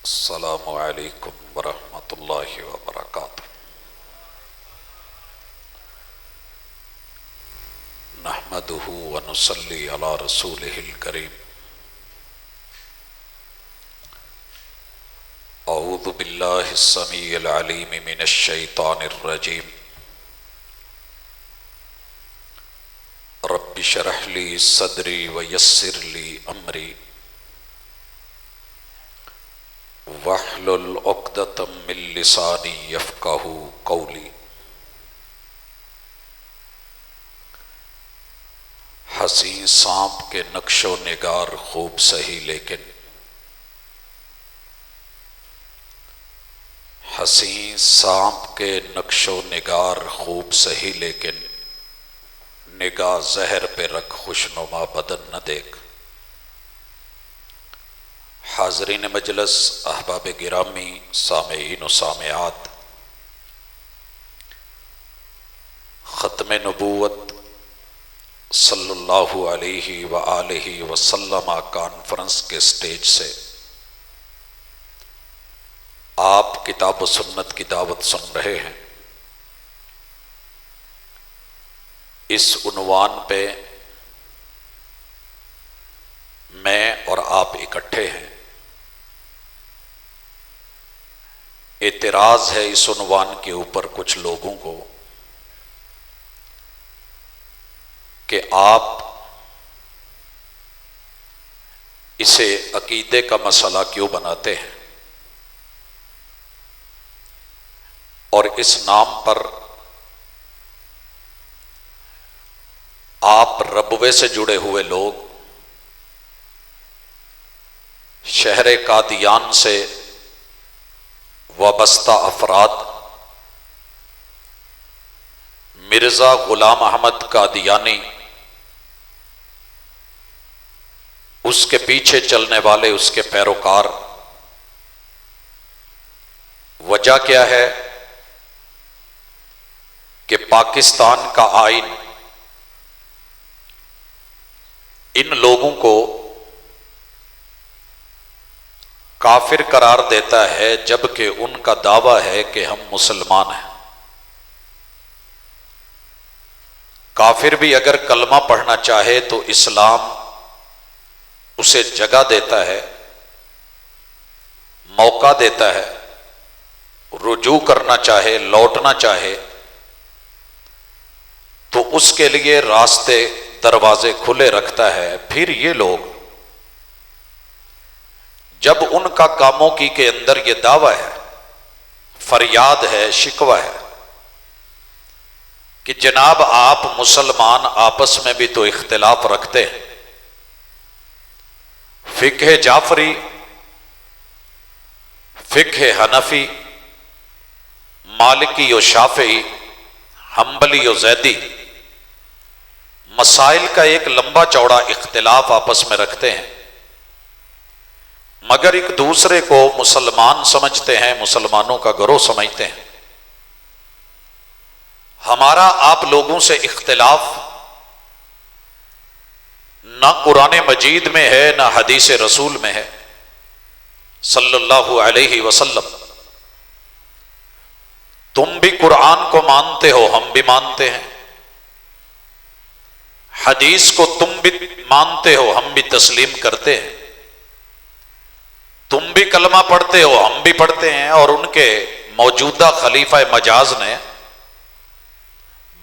السلام علیکم ورحمۃ اللہ وبرکاتہ۔ نحمدہ ونصلی علی رسولہ الکریم۔ اعوذ باللہ السمیع العلیم من الشیطان الرجیم۔ رب اشرح لی صدری ویسر لی امری واحلل عقدۃ من لسانی یفقہوا قولی۔ حسین سانپ کے نقش و نگار خوب سہی لیکن حسین سانپ کے نقش و نگار خوب سہی لیکن نگاہ زہر پہ رکھ خوشنما بدن نہ دیکھ۔ حاضرین مجلس، احباب گرامی، سامعین و سامعات، ختم نبوت صلی اللہ علیہ وآلہ وسلم کانفرنس کے سٹیج سے آپ کتاب و سنت کی دعوت سن رہے ہیں۔ اس عنوان پہ میں اور آپ اکٹھے ہیں۔ اعتراض ہے اس عنوان کے اوپر کچھ لوگوں کو کہ آپ اسے عقیدے کا مسئلہ کیوں بناتے ہیں، اور اس نام پر آپ ربوے سے جڑے ہوئے لوگ شہر قادیان سے وابستہ افراد، مرزا غلام احمد قادیانی، اس کے پیچھے چلنے والے اس کے پیروکار، وجہ کیا ہے کہ پاکستان کا آئین ان لوگوں کو کافر قرار دیتا ہے، جبکہ ان کا دعویٰ ہے کہ ہم مسلمان ہیں۔ کافر بھی اگر کلمہ پڑھنا چاہے تو اسلام اسے جگہ دیتا ہے، موقع دیتا ہے، رجوع کرنا چاہے، لوٹنا چاہے تو اس کے لیے راستے، دروازے کھلے رکھتا ہے۔ پھر یہ لوگ جب ان کا کاموں کی کے اندر یہ دعویٰ ہے، فریاد ہے، شکوہ ہے کہ جناب آپ مسلمان آپس میں بھی تو اختلاف رکھتے ہیں، فقہ جعفری، فقہ حنفی، مالکی و شافعی، حنبلی و زیدی، مسائل کا ایک لمبا چوڑا اختلاف آپس میں رکھتے ہیں، مگر ایک دوسرے کو مسلمان سمجھتے ہیں، مسلمانوں کا گروہ سمجھتے ہیں۔ ہمارا آپ لوگوں سے اختلاف نہ قرآن مجید میں ہے، نہ حدیث رسول میں ہے صلی اللہ علیہ وسلم۔ تم بھی قرآن کو مانتے ہو، ہم بھی مانتے ہیں، حدیث کو تم بھی مانتے ہو، ہم بھی تسلیم کرتے ہیں، تم بھی کلمہ پڑھتے ہو، ہم بھی پڑھتے ہیں۔ اور ان کے موجودہ خلیفہ مجاز نے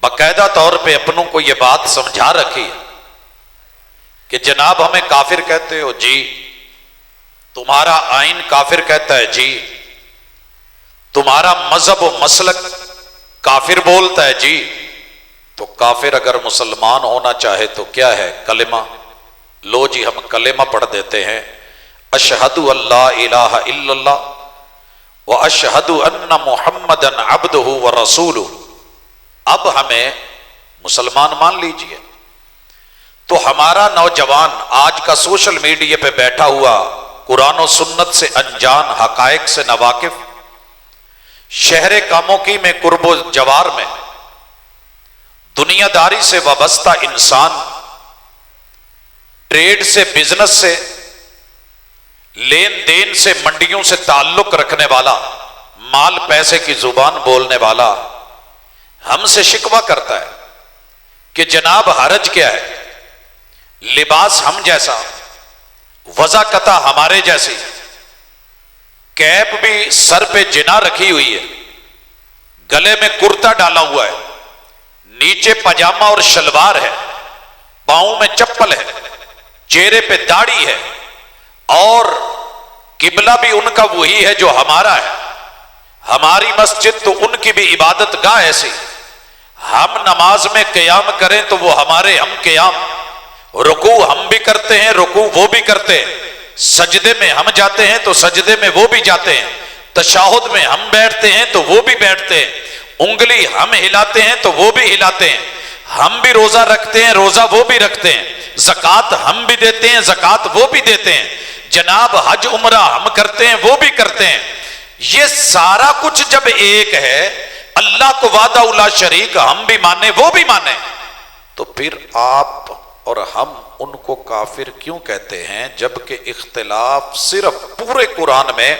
باقاعدہ طور پہ اپنوں کو یہ بات سمجھا رکھی ہے کہ جناب ہمیں کافر کہتے ہو جی، تمہارا آئین کافر کہتا ہے جی، تمہارا مذہب و مسلک کافر بولتا ہے جی، تو کافر اگر مسلمان ہونا چاہے تو کیا ہے؟ کلمہ۔ لو جی ہم کلمہ پڑھ دیتے ہیں، اشہد اللہ الہ الا اللہ واشہد ان محمدً عبدہ ورسولہ۔ اب ہمیں مسلمان مان لیجئے۔ تو ہمارا نوجوان آج کا سوشل میڈیا پہ بیٹھا ہوا، قرآن و سنت سے انجان، حقائق سے ناواقف، شہر کاموکی میں قرب و جوار میں دنیا داری سے وابستہ انسان، ٹریڈ سے، بزنس سے، لین دین سے منڈیوں سے تعلق رکھنے والا، مال پیسے کی زبان بولنے والا ہم سے شکوہ کرتا ہے کہ جناب حرج کیا ہے، لباس ہم جیسا، وضاقتہ ہمارے جیسی، کیپ بھی سر پہ جنا رکھی ہوئی ہے، گلے میں کرتا ڈالا ہوا ہے، نیچے پاجامہ اور شلوار ہے، پاؤں میں چپل ہے، چہرے پہ داڑھی ہے، اور قبلہ بھی ان کا وہی ہے جو ہمارا ہے، ہماری مسجد تو ان کی بھی عبادت گاہ ایسی، ہم نماز میں قیام کریں تو وہ ہمارے ہم قیام، رکوع ہم بھی کرتے ہیں، رکوع وہ بھی کرتے ہیں، سجدے میں ہم جاتے ہیں تو سجدے میں وہ بھی جاتے ہیں، تشہد میں ہم بیٹھتے ہیں تو وہ بھی بیٹھتے ہیں، انگلی ہم ہلاتے ہیں تو وہ بھی ہلاتے ہیں، ہم بھی روزہ رکھتے ہیں، روزہ وہ بھی رکھتے ہیں، زکوٰۃ ہم بھی دیتے ہیں، زکوٰۃ وہ بھی دیتے ہیں، جناب حج عمرہ ہم کرتے ہیں وہ بھی کرتے ہیں۔ یہ سارا کچھ جب ایک ہے، اللہ کو وحدہ لا شریک ہم بھی مانے وہ بھی مانے، تو پھر آپ اور ہم ان کو کافر کیوں کہتے ہیں؟ جبکہ اختلاف صرف پورے قرآن میں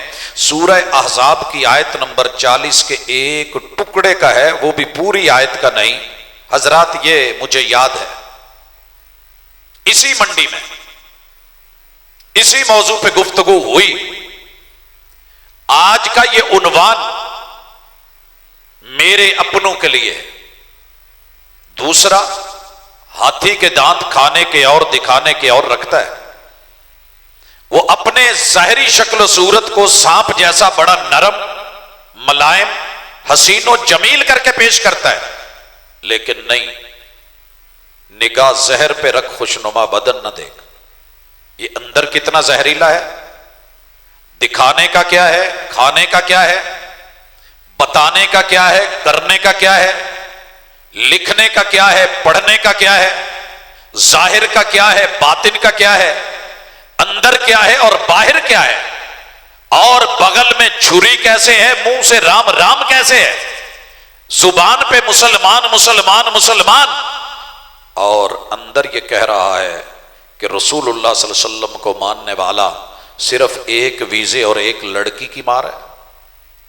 سورہ احزاب کی آیت نمبر 40 کے ایک ٹکڑے کا ہے، وہ بھی پوری آیت کا نہیں۔ حضرات یہ مجھے یاد ہے، اسی منڈی میں اسی موضوع پہ گفتگو ہوئی، آج کا یہ عنوان میرے اپنوں کے لیے ہے، دوسرا ہاتھی کے دانت کھانے کے اور دکھانے کے اور رکھتا ہے، وہ اپنے ظاہری شکل و صورت کو سانپ جیسا بڑا نرم، ملائم، حسین و جمیل کر کے پیش کرتا ہے، لیکن نہیں، نگاہ زہر پہ رکھ خوشنما بدن نہ دیکھ، یہ اندر کتنا زہریلا ہے، دکھانے کا کیا ہے، کھانے کا کیا ہے، بتانے کا کیا ہے، کرنے کا کیا ہے، لکھنے کا کیا ہے، پڑھنے کا کیا ہے، ظاہر کا کیا ہے، باطن کا کیا ہے، اندر کیا ہے اور باہر کیا ہے، اور بغل میں چھری کیسے ہے، منہ سے رام رام کیسے ہے، زبان پہ مسلمان مسلمان مسلمان، اور اندر یہ کہہ رہا ہے کہ رسول اللہ صلی اللہ علیہ وسلم کو ماننے والا صرف ایک ویزے اور ایک لڑکی کی مار ہے،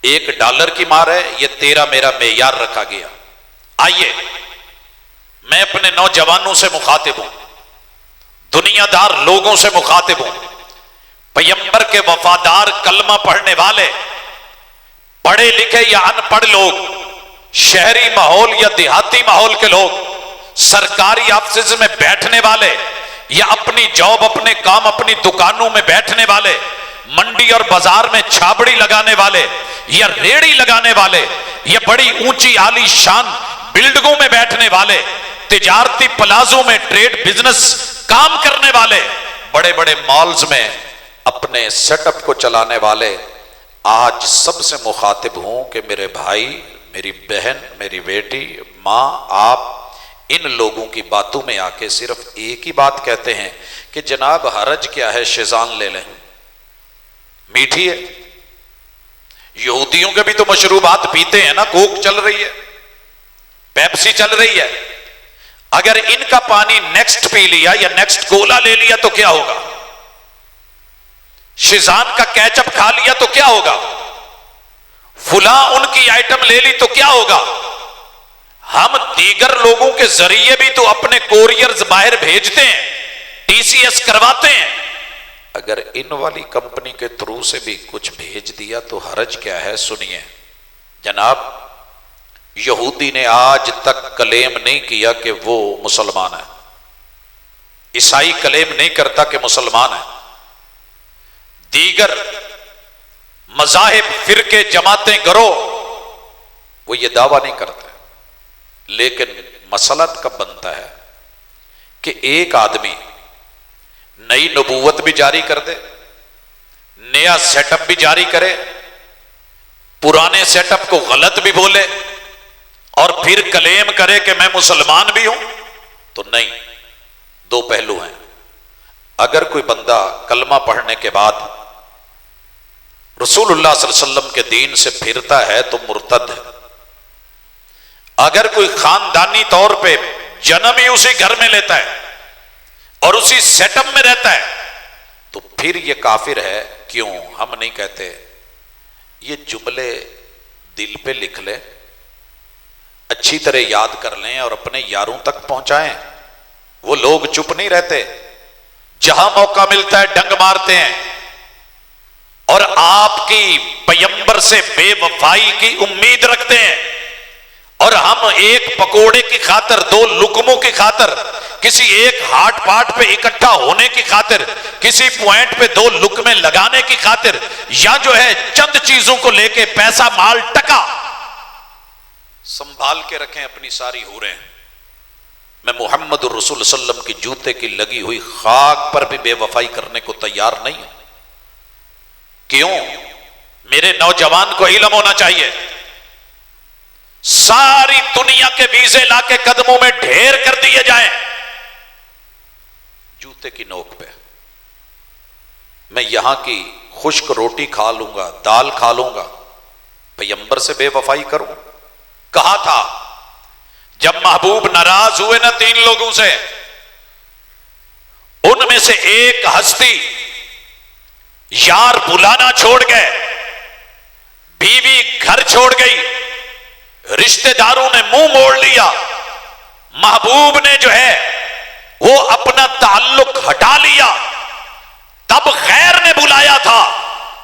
$1 کی مار ہے، یہ تیرا میرا معیار رکھا گیا۔ آئیے میں اپنے نوجوانوں سے مخاطب ہوں، دنیا دار لوگوں سے مخاطب ہوں، پیغمبر کے وفادار کلمہ پڑھنے والے، پڑھے لکھے یا ان پڑھ لوگ، شہری ماحول یا دیہاتی ماحول کے لوگ، سرکاری آفسز میں بیٹھنے والے یا اپنی جاب، اپنے کام، اپنی دکانوں میں بیٹھنے والے، منڈی اور بازار میں چھابڑی لگانے والے یا ریڑی لگانے والے یا بڑی اونچی عالی شان بلڈنگوں میں بیٹھنے والے، تجارتی پلازوں میں ٹریڈ بزنس کام کرنے والے، بڑے بڑے مالز میں اپنے سیٹ اپ کو چلانے والے، آج سب سے مخاطب ہوں کہ میرے بھائی، میری بہن، میری بیٹی، ماں، آپ ان لوگوں کی باتوں میں آ کے صرف ایک ہی بات کہتے ہیں کہ جناب حرج کیا ہے، شیزان لے لیں، میٹھی ہے۔ یہودیوں کے بھی تو مشروبات پیتے ہیں نا، کوک چل رہی ہے، پیپسی چل رہی ہے، اگر ان کا پانی نیکسٹ پی لیا یا نیکسٹ کولا لے لیا تو کیا ہوگا؟ شیزان کا کیچپ کھا لیا تو کیا ہوگا؟ فلاں ان کی آئٹم لے لی تو کیا ہوگا؟ ہم دیگر لوگوں کے ذریعے بھی تو اپنے کوریئرز باہر بھیجتے ہیں، ٹی سی ایس کرواتے ہیں، اگر ان والی کمپنی کے تھرو سے بھی کچھ بھیج دیا تو حرج کیا ہے؟ سنیے جناب، یہودی نے آج تک کلیم نہیں کیا کہ وہ مسلمان ہے، عیسائی کلیم نہیں کرتا کہ مسلمان ہے، دیگر مذاہب، فرقے، جماعتیں، گروہ وہ یہ دعویٰ نہیں کرتے، لیکن مسئلہ کب بنتا ہے کہ ایک آدمی نئی نبوت بھی جاری کر دے، نیا سیٹ اپ بھی جاری کرے، پرانے سیٹ اپ کو غلط بھی بولے اور پھر کلیم کرے کہ میں مسلمان بھی ہوں، تو نہیں، دو پہلو ہیں۔ اگر کوئی بندہ کلمہ پڑھنے کے بعد رسول اللہ صلی اللہ علیہ وسلم کے دین سے پھرتا ہے تو مرتد ہے، اگر کوئی خاندانی طور پہ جنم ہی اسی گھر میں لیتا ہے اور اسی سیٹ اپ میں رہتا ہے تو پھر یہ کافر ہے کیوں؟ ہم نہیں کہتے. یہ جملے دل پہ لکھ لیں، اچھی طرح یاد کر لیں اور اپنے یاروں تک پہنچائیں. وہ لوگ چپ نہیں رہتے، جہاں موقع ملتا ہے ڈنگ مارتے ہیں، اور آپ کی پیمبر سے بے وفائی کی امید رکھتے ہیں. اور ہم ایک پکوڑے کی خاطر، دو لقموں کی خاطر، کسی ایک ہاٹ پاٹ پہ اکٹھا ہونے کی خاطر، کسی پوائنٹ پہ دو لقمے لگانے کی خاطر، یا جو ہے چند چیزوں کو لے کے پیسہ مال ٹکا سنبھال کے رکھیں اپنی ساری حوریں. میں محمد الرسول صلی اللہ علیہ وسلم کی جوتے کی لگی ہوئی خاک پر بھی بے وفائی کرنے کو تیار نہیں ہوں. کیوں؟ میرے نوجوان کو علم ہونا چاہیے. ساری دنیا کے ویزے لا کے قدموں میں ڈھیر کر دیے جائیں، جوتے کی نوک پہ میں یہاں کی خشک روٹی کھا لوں گا، دال کھا لوں گا، پیمبر سے بے وفائی کروں؟ کہا تھا جب محبوب ناراض ہوئے نا 3 لوگوں سے، ان میں سے ایک ہستی یار بلانا چھوڑ گئے، بیوی گھر چھوڑ گئی، رشتہ داروں نے منہ موڑ لیا، محبوب نے جو ہے وہ اپنا تعلق ہٹا لیا. تب غیر نے بلایا تھا،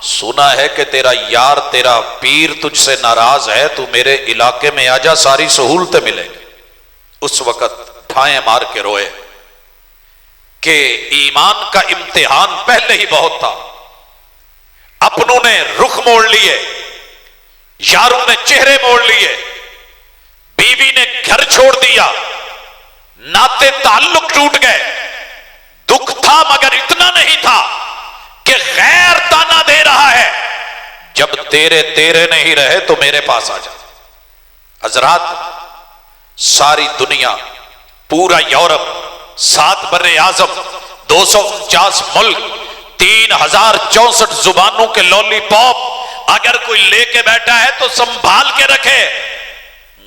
سنا ہے کہ تیرا یار تیرا پیر تجھ سے ناراض ہے، تو میرے علاقے میں آ جا، ساری سہولتیں ملیں گی. اس وقت ٹھائیں مار کے روئے کہ ایمان کا امتحان پہلے ہی بہت تھا. اپنوں نے رخ موڑ لیے، یاروں نے چہرے موڑ لیے، بیوی نے گھر چھوڑ دیا، ناطے تعلق ٹوٹ گئے. دکھ تھا مگر اتنا نہیں تھا کہ غیر تانا دے رہا ہے، جب تیرے نہیں رہے تو میرے پاس آ جا. حضرات، ساری دنیا، پورا یورپ، 7 بر اعظم، 249 ملک، 3064 زبانوں کے لولی پاپ اگر کوئی لے کے بیٹھا ہے تو سنبھال کے رکھے.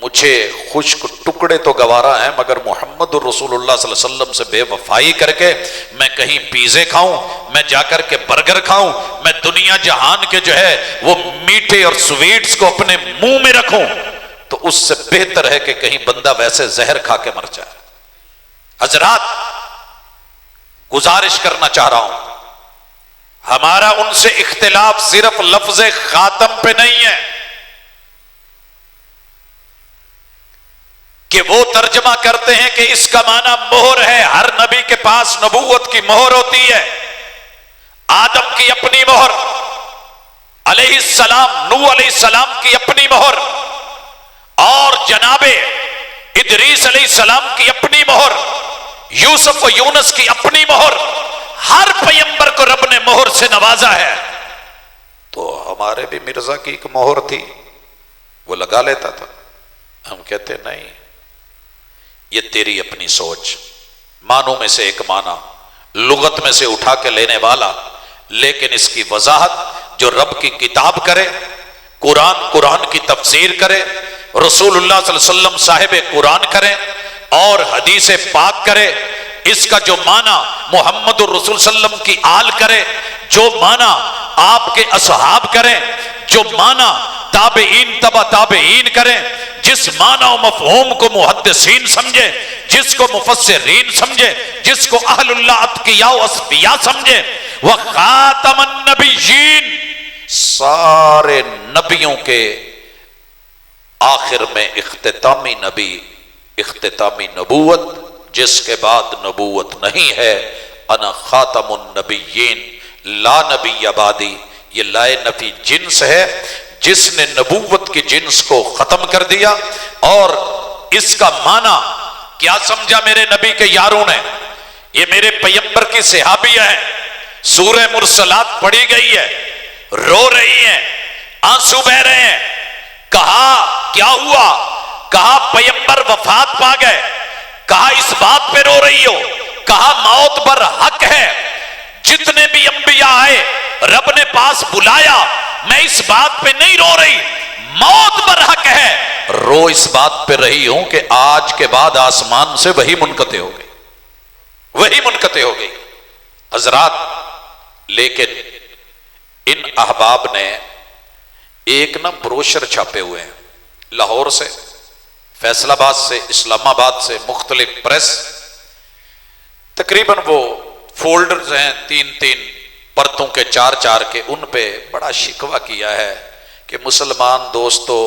مجھے خشک ٹکڑے تو گوارا ہیں، مگر محمد الرسول اللہ صلی اللہ علیہ وسلم سے بے وفائی کر کے میں کہیں پیزے کھاؤں، میں جا کر کے برگر کھاؤں، میں دنیا جہان کے جو ہے وہ میٹھے اور سویٹس کو اپنے منہ میں رکھوں، تو اس سے بہتر ہے کہ کہیں بندہ ویسے زہر کھا کے مر جائے. حضرات، گزارش کرنا چاہ رہا ہوں، ہمارا ان سے اختلاف صرف لفظ خاتم پہ نہیں ہے کہ وہ ترجمہ کرتے ہیں کہ اس کا معنی مہر ہے. ہر نبی کے پاس نبوت کی مہر ہوتی ہے. آدم کی اپنی مہر، علیہ السلام، نوح علیہ السلام کی اپنی مہر، اور جناب ادریس علیہ السلام کی اپنی مہر، یوسف و یونس کی اپنی مہر. ہر پیمبر کو رب نے مہر سے نوازا ہے. تو ہمارے بھی مرزا کی ایک مہر تھی، وہ لگا لیتا تھا. ہم کہتے نہیں، یہ تیری اپنی سوچ، معنوں میں سے ایک معنی لغت میں سے اٹھا کے لینے والا، لیکن اس کی وضاحت جو رب کی کتاب کرے، قرآن کی تفسیر کرے، رسول اللہ صلی اللہ علیہ وسلم صاحب قرآن کرے اور حدیث پاک کرے، اس کا جو معنی محمد الرسول صلی اللہ علیہ وسلم کی آل کرے، جو معنی آپ کے اصحاب کریں، جو معنی تابعین تبع تابعین کریں، جس معنی و مفہوم کو محدثین سمجھے، جس کو مفسرین سمجھے، جس کو اہل اللہ اتقیاء و اصفیاء سمجھے. وخاتم النبیین، سارے نبیوں کے آخر میں اختتامی نبی، اختتامی نبوت، جس کے بعد نبوت نہیں ہے. انا خاتم النبیین لا نبی بعدی. یہ لائے نفی جنس ہے، جس نے نبوت کی جنس کو ختم کر دیا. اور اس کا معنی کیا سمجھا میرے نبی کے یاروں نے؟ یہ میرے پیمبر کی صحابیہ ہیں، سورہ مرسلات پڑھی گئی ہے، رو رہی ہیں، آنسو بہ رہے ہیں. کہا کیا ہوا؟ کہا پیمبر وفات پا گئے. کہا اس بات پہ رو رہی ہو؟ کہا موت پر حق ہے. جتنے بھی انبیاء آئے رب نے پاس بلایا، میں اس بات پہ نہیں رو رہی، موت پر حق ہے. رو اس بات پہ رہی ہوں کہ آج کے بعد آسمان سے وہی منقطع ہو گئی، وہی منقطع ہو گئی. حضرات، لیکن ان احباب نے ایک نا بروشر چھاپے ہوئے ہیں لاہور سے، فیصل آباد سے، اسلام آباد سے، مختلف پریس، تقریباً وہ فولڈرز ہیں 3 پرتوں کے 4 کے، ان پہ بڑا شکوہ کیا ہے کہ مسلمان دوستو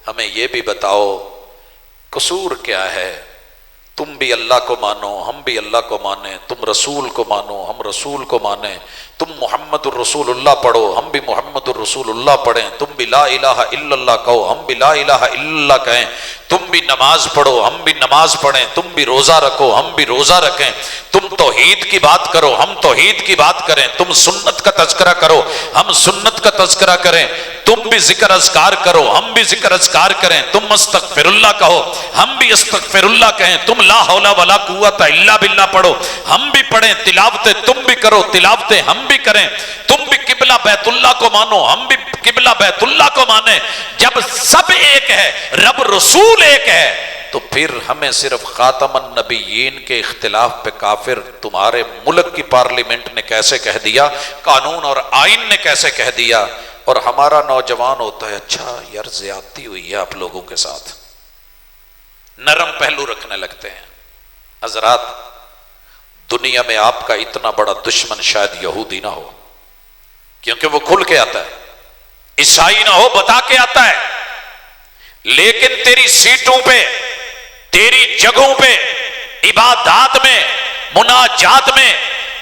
ہمیں یہ بھی بتاؤ قصور کیا ہے، تم بھی اللہ کو مانو ہم بھی اللہ کو مانیں، تم رسول کو مانو ہم رسول کو مانیں، تم محمد الرسول اللہ پڑھو ہم بھی محمد الرسول اللہ پڑھیں، تم بھی لا الہ الا اللہ کہو ہم بھی لا الہ الا اللہ کہیں، تم بھی نماز پڑھو ہم بھی نماز پڑھیں، تم بھی روزہ رکھو ہم بھی روزہ رکھیں، تم توحید کی بات کرو ہم توحید کی بات کریں، تم سنت کا تذکرہ کرو ہم سنت کا تذکرہ کریں، تم بھی ذکر اذکار کرو ہم بھی ذکر اذکار کریں، تم استغفر اللہ کہو ہم بھی استغفر اللہ کہیں، تم لا حول ولا قوت الا باللہ پڑھو ہم بھی پڑھیں، تلاوتیں تم بھی کرو تلاوتیں ہم بھی کریں، تم بھی قبلہ بیت اللہ کو مانو ہم بھی قبلہ بیت اللہ کو مانیں۔ جب سب ایک ہے، رب رسول ایک ہے، تو پھر ہمیں صرف خاتم النبیین کے اختلاف پہ کافر تمہارے ملک کی پارلیمنٹ نے کیسے کہہ دیا، قانون اور آئین نے کیسے کہہ دیا، اور ہمارا نوجوان ہوتا ہے اچھا یار زیادتی ہوئی ہے آپ لوگوں کے ساتھ، نرم پہلو رکھنے لگتے ہیں۔ حضرات دنیا میں آپ کا اتنا بڑا دشمن شاید یہودی نہ ہو، کیونکہ وہ کھل کے آتا ہے، عیسائی نہ ہو بتا کے آتا ہے، لیکن تیری سیٹوں پہ تیری جگہوں پہ عبادات میں مناجات میں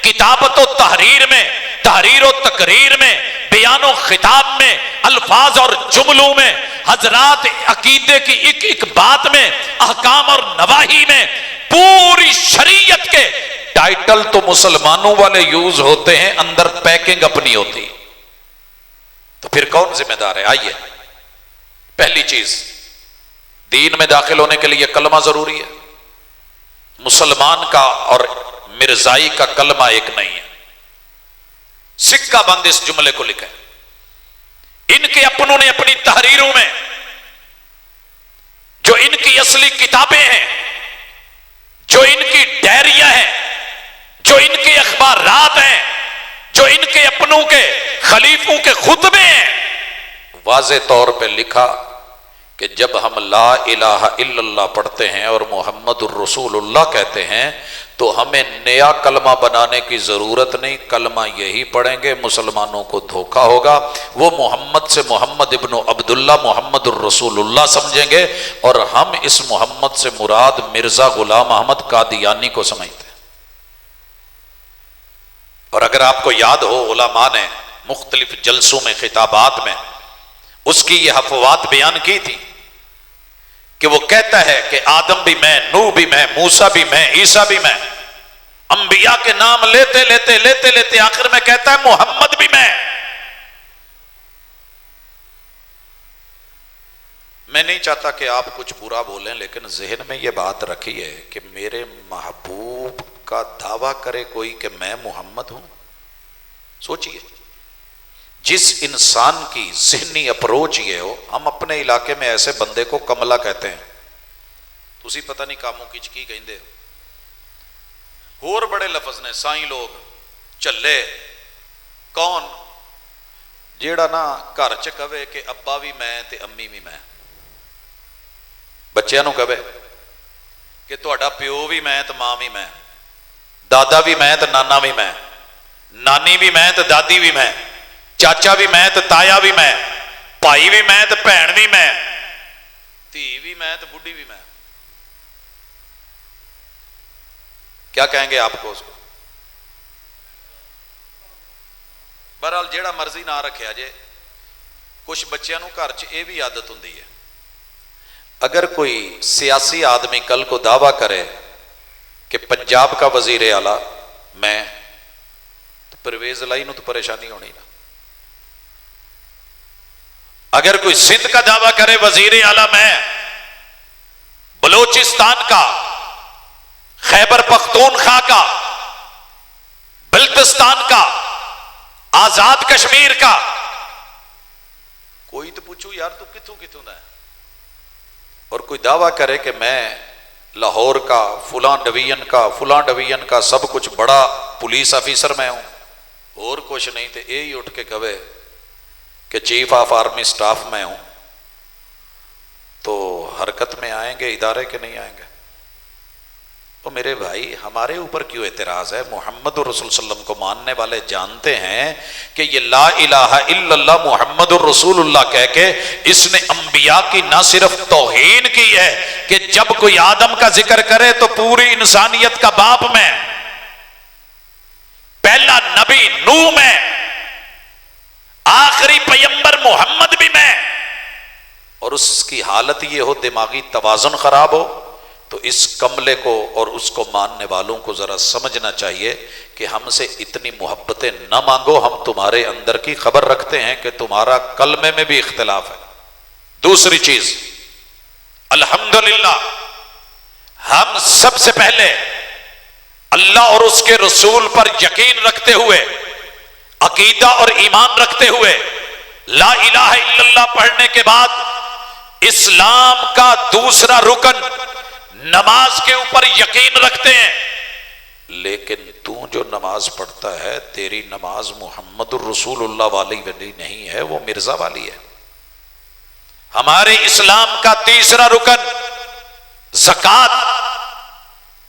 کتابت و تحریر میں تحریر و تقریر میں بیان و خطاب میں الفاظ اور جملوں میں حضرات عقیدے کی ایک ایک بات میں احکام اور نواہی میں پوری شریعت کے ٹائٹل تو مسلمانوں والے یوز ہوتے ہیں، اندر پیکنگ اپنی ہوتی، تو پھر کون ذمہ دار ہے؟ آئیے پہلی چیز، دین میں داخل ہونے کے لیے کلمہ ضروری ہے، مسلمان کا اور مرزائی کا کلمہ ایک نہیں ہے، سکہ بند اس جملے کو لکھیں۔ ان کے اپنوں نے اپنی تحریروں میں جو ان کی اصلی کتابیں ہیں، جو ان کی ڈائریاں ہیں، جو ان کے اخبارات ہیں، جو ان کے اپنوں کے خلیفوں کے خطبے ہیں، واضح طور پہ لکھا کہ جب ہم لا الہ الا اللہ پڑھتے ہیں اور محمد الرسول اللہ کہتے ہیں تو ہمیں نیا کلمہ بنانے کی ضرورت نہیں، کلمہ یہی پڑھیں گے، مسلمانوں کو دھوکا ہوگا، وہ محمد سے محمد ابن عبداللہ محمد الرسول اللہ سمجھیں گے، اور ہم اس محمد سے مراد مرزا غلام احمد قادیانی کو سمجھتے ہیں۔ اور اگر آپ کو یاد ہو علماء نے مختلف جلسوں میں خطابات میں اس کی یہ حفوات بیان کی تھی کہ وہ کہتا ہے کہ آدم بھی میں، نوح بھی میں، موسیٰ بھی میں، عیسیٰ بھی میں، انبیاء کے نام لیتے لیتے لیتے لیتے آخر میں کہتا ہے محمد بھی میں۔ میں نہیں چاہتا کہ آپ کچھ برا بولیں، لیکن ذہن میں یہ بات رکھیے کہ میرے محبوب کا دعویٰ کرے کوئی کہ میں محمد ہوں، سوچئے جس انسان کی ذہنی اپروچ یہ ہو۔ ہم اپنے علاقے میں ایسے بندے کو کملا کہتے ہیں، تسی پتہ نہیں کاموں کچ کی کہندے ہور بڑے لفظ نے، سائیں لوگ چلے کون جیڑا نا گھر چ کہے کہ ابا بھی میں تے امی بھی میں، بچیاں نو کہے کہ تہاڈا پیو بھی میں تے ماں بھی میں، دادا بھی میں تے نانا بھی میں، نانی بھی میں تے دادی بھی میں، چاچا بھی میں تے تایا بھی میں، بھائی بھی میں تے بہن بھی میں، دھی بھی میں تے بڈھی بھی میں، کیا کہیں گے آپ کو اس کو؟ بہرحال جیڑا مرضی نہ رکھیا جے، کچھ بچیاں نو گھر چ یہ بھی عادت ہوندی ہے، اگر کوئی سیاسی آدمی کل کو دعویٰ کرے کہ پنجاب کا وزیر اعلیٰ میں، تو پرویز الہی نو تو پریشانی ہونی نا۔ اگر کوئی سندھ کا دعویٰ کرے وزیر اعلیٰ میں، بلوچستان کا، خیبر پختونخوا کا، بلتستان کا، آزاد کشمیر کا، کوئی تو پوچھو یار تو کتوں کتوں دا ہے؟ اور کوئی دعویٰ کرے کہ میں لاہور کا فلاں ڈویژن کا فلاں ڈویژن کا سب کچھ بڑا پولیس آفیسر میں ہوں، اور کچھ نہیں تو یہی اٹھ کے کہے کہ چیف آف آرمی سٹاف میں ہوں، تو حرکت میں آئیں گے ادارے کے نہیں آئیں گے؟ تو میرے بھائی ہمارے اوپر کیوں اعتراض ہے؟ محمد الرسول صلی اللہ علیہ وسلم کو ماننے والے جانتے ہیں کہ یہ لا الہ الا اللہ محمد الرسول اللہ کہہ کے اس نے انبیاء کی نہ صرف توہین کی ہے کہ جب کوئی آدم کا ذکر کرے تو پوری انسانیت کا باپ میں، پہلا نبی نوح میں، آخری پیغمبر محمد بھی میں، اور اس کی حالت یہ ہو دماغی توازن خراب ہو، تو اس کملے کو اور اس کو ماننے والوں کو ذرا سمجھنا چاہیے کہ ہم سے اتنی محبتیں نہ مانگو، ہم تمہارے اندر کی خبر رکھتے ہیں کہ تمہارا کلمے میں بھی اختلاف ہے۔ دوسری چیز، الحمدللہ ہم سب سے پہلے اللہ اور اس کے رسول پر یقین رکھتے ہوئے، عقیدہ اور ایمان رکھتے ہوئے، لا الہ الا اللہ پڑھنے کے بعد اسلام کا دوسرا رکن نماز کے اوپر یقین رکھتے ہیں۔ لیکن تو جو نماز پڑھتا ہے تیری نماز محمد الرسول اللہ والی نہیں ہے، وہ مرزا والی ہے۔ ہمارے اسلام کا تیسرا رکن زکوٰۃ،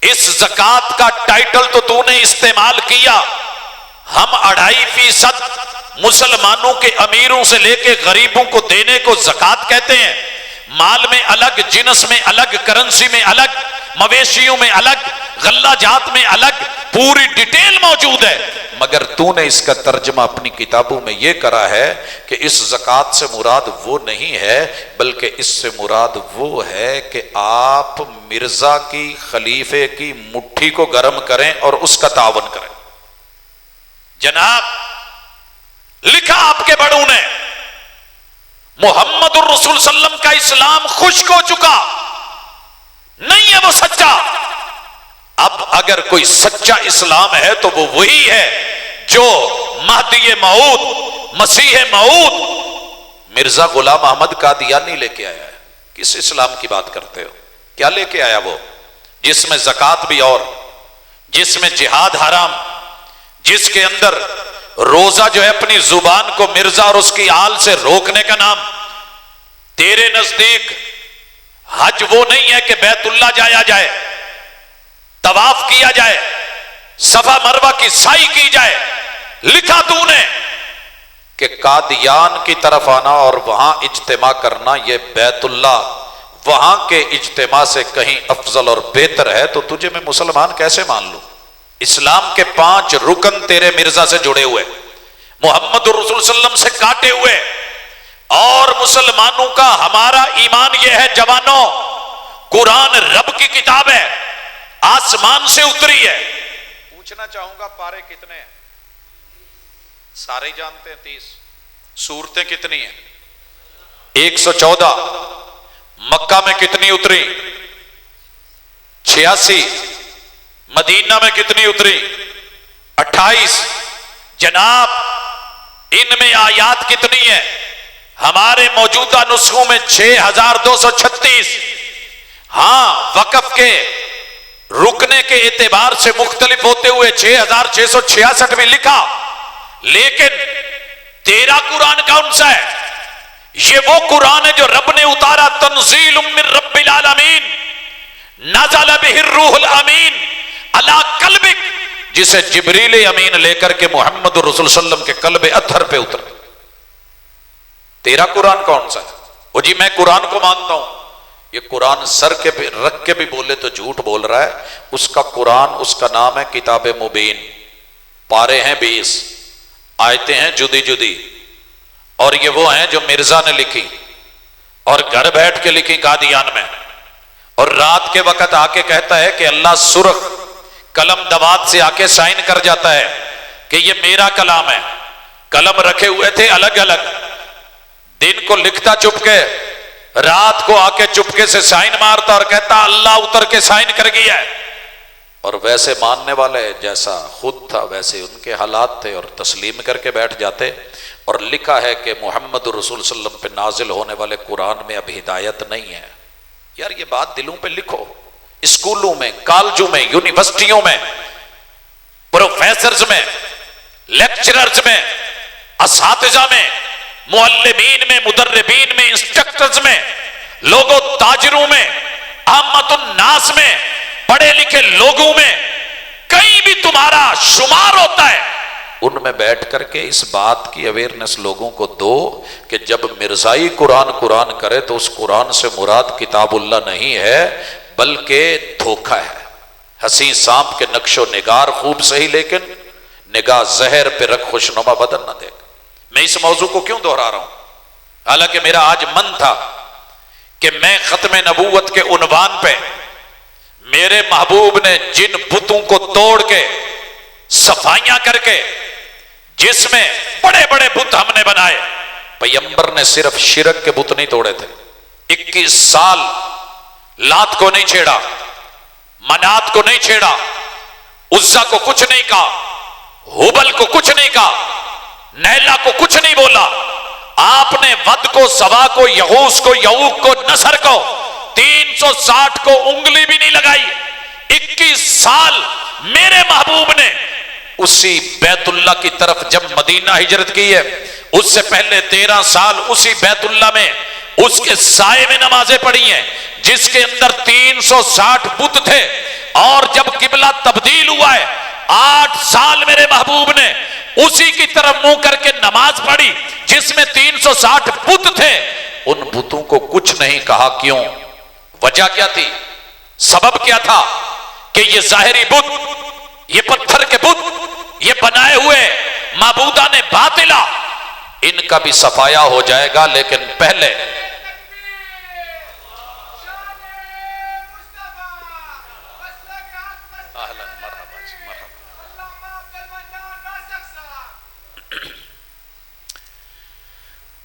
اس زکوٰۃ کا ٹائٹل تو نے استعمال کیا، ہم 2.5% مسلمانوں کے امیروں سے لے کے غریبوں کو دینے کو زکوٰۃ کہتے ہیں۔ مال میں الگ، جنس میں الگ، کرنسی میں الگ، مویشیوں میں الگ، غلہ جات میں الگ، پوری ڈیٹیل موجود ہے، مگر تو نے اس کا ترجمہ اپنی کتابوں میں یہ کرا ہے کہ اس زکوٰۃ سے مراد وہ نہیں ہے، بلکہ اس سے مراد وہ ہے کہ آپ مرزا کی، خلیفے کی مٹھی کو گرم کریں اور اس کا تعاون کریں۔ جناب لکھا آپ کے بڑوں نے، محمد الرسول صلی اللہ علیہ وسلم کا اسلام خشک ہو چکا نہیں ہے، وہ سچا۔ اب اگر کوئی سچا اسلام ہے تو وہ وہی ہے جو مہدی موعود، مسیح موعود مرزا غلام احمد قادیانی لے کے آیا ہے۔ کس اسلام کی بات کرتے ہو؟ کیا لے کے آیا وہ؟ جس میں زکوٰۃ بھی اور، جس میں جہاد حرام، جس کے اندر روزہ جو ہے اپنی زبان کو مرزا اور اس کی آل سے روکنے کا نام۔ تیرے نزدیک حج وہ نہیں ہے کہ بیت اللہ جایا جائے، طواف کیا جائے، صفا مروہ کی سعی کی جائے۔ لکھا تو نے کہ قادیان کی طرف آنا اور وہاں اجتماع کرنا یہ بیت اللہ وہاں کے اجتماع سے کہیں افضل اور بہتر ہے، تو تجھے میں مسلمان کیسے مان لوں؟ اسلام کے 5 رکن تیرے مرزا سے جڑے ہوئے، محمد الرسول صلی اللہ علیہ وسلم سے کاٹے ہوئے، اور مسلمانوں کا ہمارا ایمان یہ ہے جوانوں، قرآن رب کی کتاب ہے، آسمان سے اتری ہے۔ پوچھنا چاہوں گا پارے کتنے ہیں؟ سارے جانتے ہیں 30۔ سورتیں کتنی ہیں؟ 114۔ مکہ میں کتنی اتری؟ 86۔ مدینہ میں کتنی اتری؟ 28۔ جناب ان میں آیات کتنی ہیں؟ ہمارے موجودہ نسخوں میں 6236۔ ہاں وقف کے رکنے کے اعتبار سے مختلف ہوتے ہوئے 6666 بھی لکھا، لیکن تیرا قرآن کون سا ہے؟ یہ وہ قرآن ہے جو رب نے اتارا، تنزیل من رب العالمین، نزل بہ الروح الامین علی قلبک، جسے جبریل امین لے کر کے محمد الرسول صلی اللہ علیہ وسلم کے قلب اطہر پہ اتر۔ تیرا قرآن کون سا ہے؟ وہ جی میں قرآن کو مانتا ہوں، یہ قرآن سر کے رکھ کے بھی بولے تو جھوٹ بول رہا ہے۔ اس کا قرآن، اس کا نام ہے کتاب مبین، پارے ہیں 20، آیتیں ہیں جدی جدی، اور یہ وہ ہیں جو مرزا نے لکھی اور گھر بیٹھ کے لکھی قادیان میں، اور رات کے وقت آ کے کہتا ہے کہ اللہ سرخ قلم دوات سے آ کے سائن کر جاتا ہے کہ یہ میرا کلام ہے۔ قلم رکھے ہوئے تھے الگ الگ، دن کو لکھتا چپ کے، رات کو آ کے چپکے سے سائن مارتا اور کہتا اللہ اتر کے سائن کر گیا ہے۔ اور ویسے ماننے والے جیسا خود تھا ویسے ان کے حالات تھے، اور تسلیم کر کے بیٹھ جاتے۔ اور لکھا ہے کہ محمد الرسول صلی اللہ علیہ وسلم پہ نازل ہونے والے قرآن میں اب ہدایت نہیں ہے۔ یار یہ بات دلوں پہ لکھو، اسکولوں میں، کالجوں میں، یونیورسٹیوں میں، پروفیسرز میں لیکچررز میں، اساتذہ میں، معلمین میں، مدربین میں، انسٹرکٹرز میں، لوگوں تاجروں میں، عامت الناس میں، پڑھے لکھے لوگوں میں، کہیں بھی تمہارا شمار ہوتا ہے، ان میں بیٹھ کر کے اس بات کی اویئرنس لوگوں کو دو کہ جب مرزائی قرآن کرے تو اس قرآن سے مراد کتاب اللہ نہیں ہے بلکہ دھوکہ ہے۔ حسین سانپ کے نقش و نگار خوب صحیح، لیکن نگاہ زہر پہ رکھ خوشنما بدل نہ دے گا۔ میں اس موضوع کو کیوں دہرا رہا ہوں؟ حالانکہ میرا آج من تھا کہ میں ختم نبوت کے عنوان پہ میرے محبوب نے جن بتوں کو توڑ کے صفائیاں کر کے، جس میں بڑے بڑے بت ہم نے بنائے، پیغمبر نے صرف شرک کے بت نہیں توڑے تھے۔ 21 سال لات کو نہیں چھیڑا، منات کو نہیں چھیڑا، عزا کو کچھ نہیں کہا، ہبل کو کچھ نہیں کہا، نیلا کو کچھ نہیں بولا۔ آپ نے ود کو، سوا کو، یغوث کو، یعوق کو، نصر کو، 360 کو انگلی بھی نہیں لگائی۔ 21 سال میرے محبوب نے اسی بیت اللہ کی طرف جب مدینہ ہجرت کی ہے، اس سے پہلے 13 سال اسی بیت اللہ میں اس کے سائے میں نمازیں پڑھی ہیں، جس کے اندر 360 بت تھے۔ اور جب قبلہ تبدیل ہوا ہے، 8 سال میرے محبوب نے اسی کی طرف منہ کر کے نماز پڑھی جس میں 360 بت تھے۔ ان بتوں کو کچھ نہیں کہا، کیوں؟ وجہ کیا تھی؟ سبب کیا تھا؟ کہ یہ ظاہری بت، یہ پتھر کے بت، یہ بنائے ہوئے معبودان باطلہ، ان کا بھی صفایا ہو جائے گا، لیکن پہلے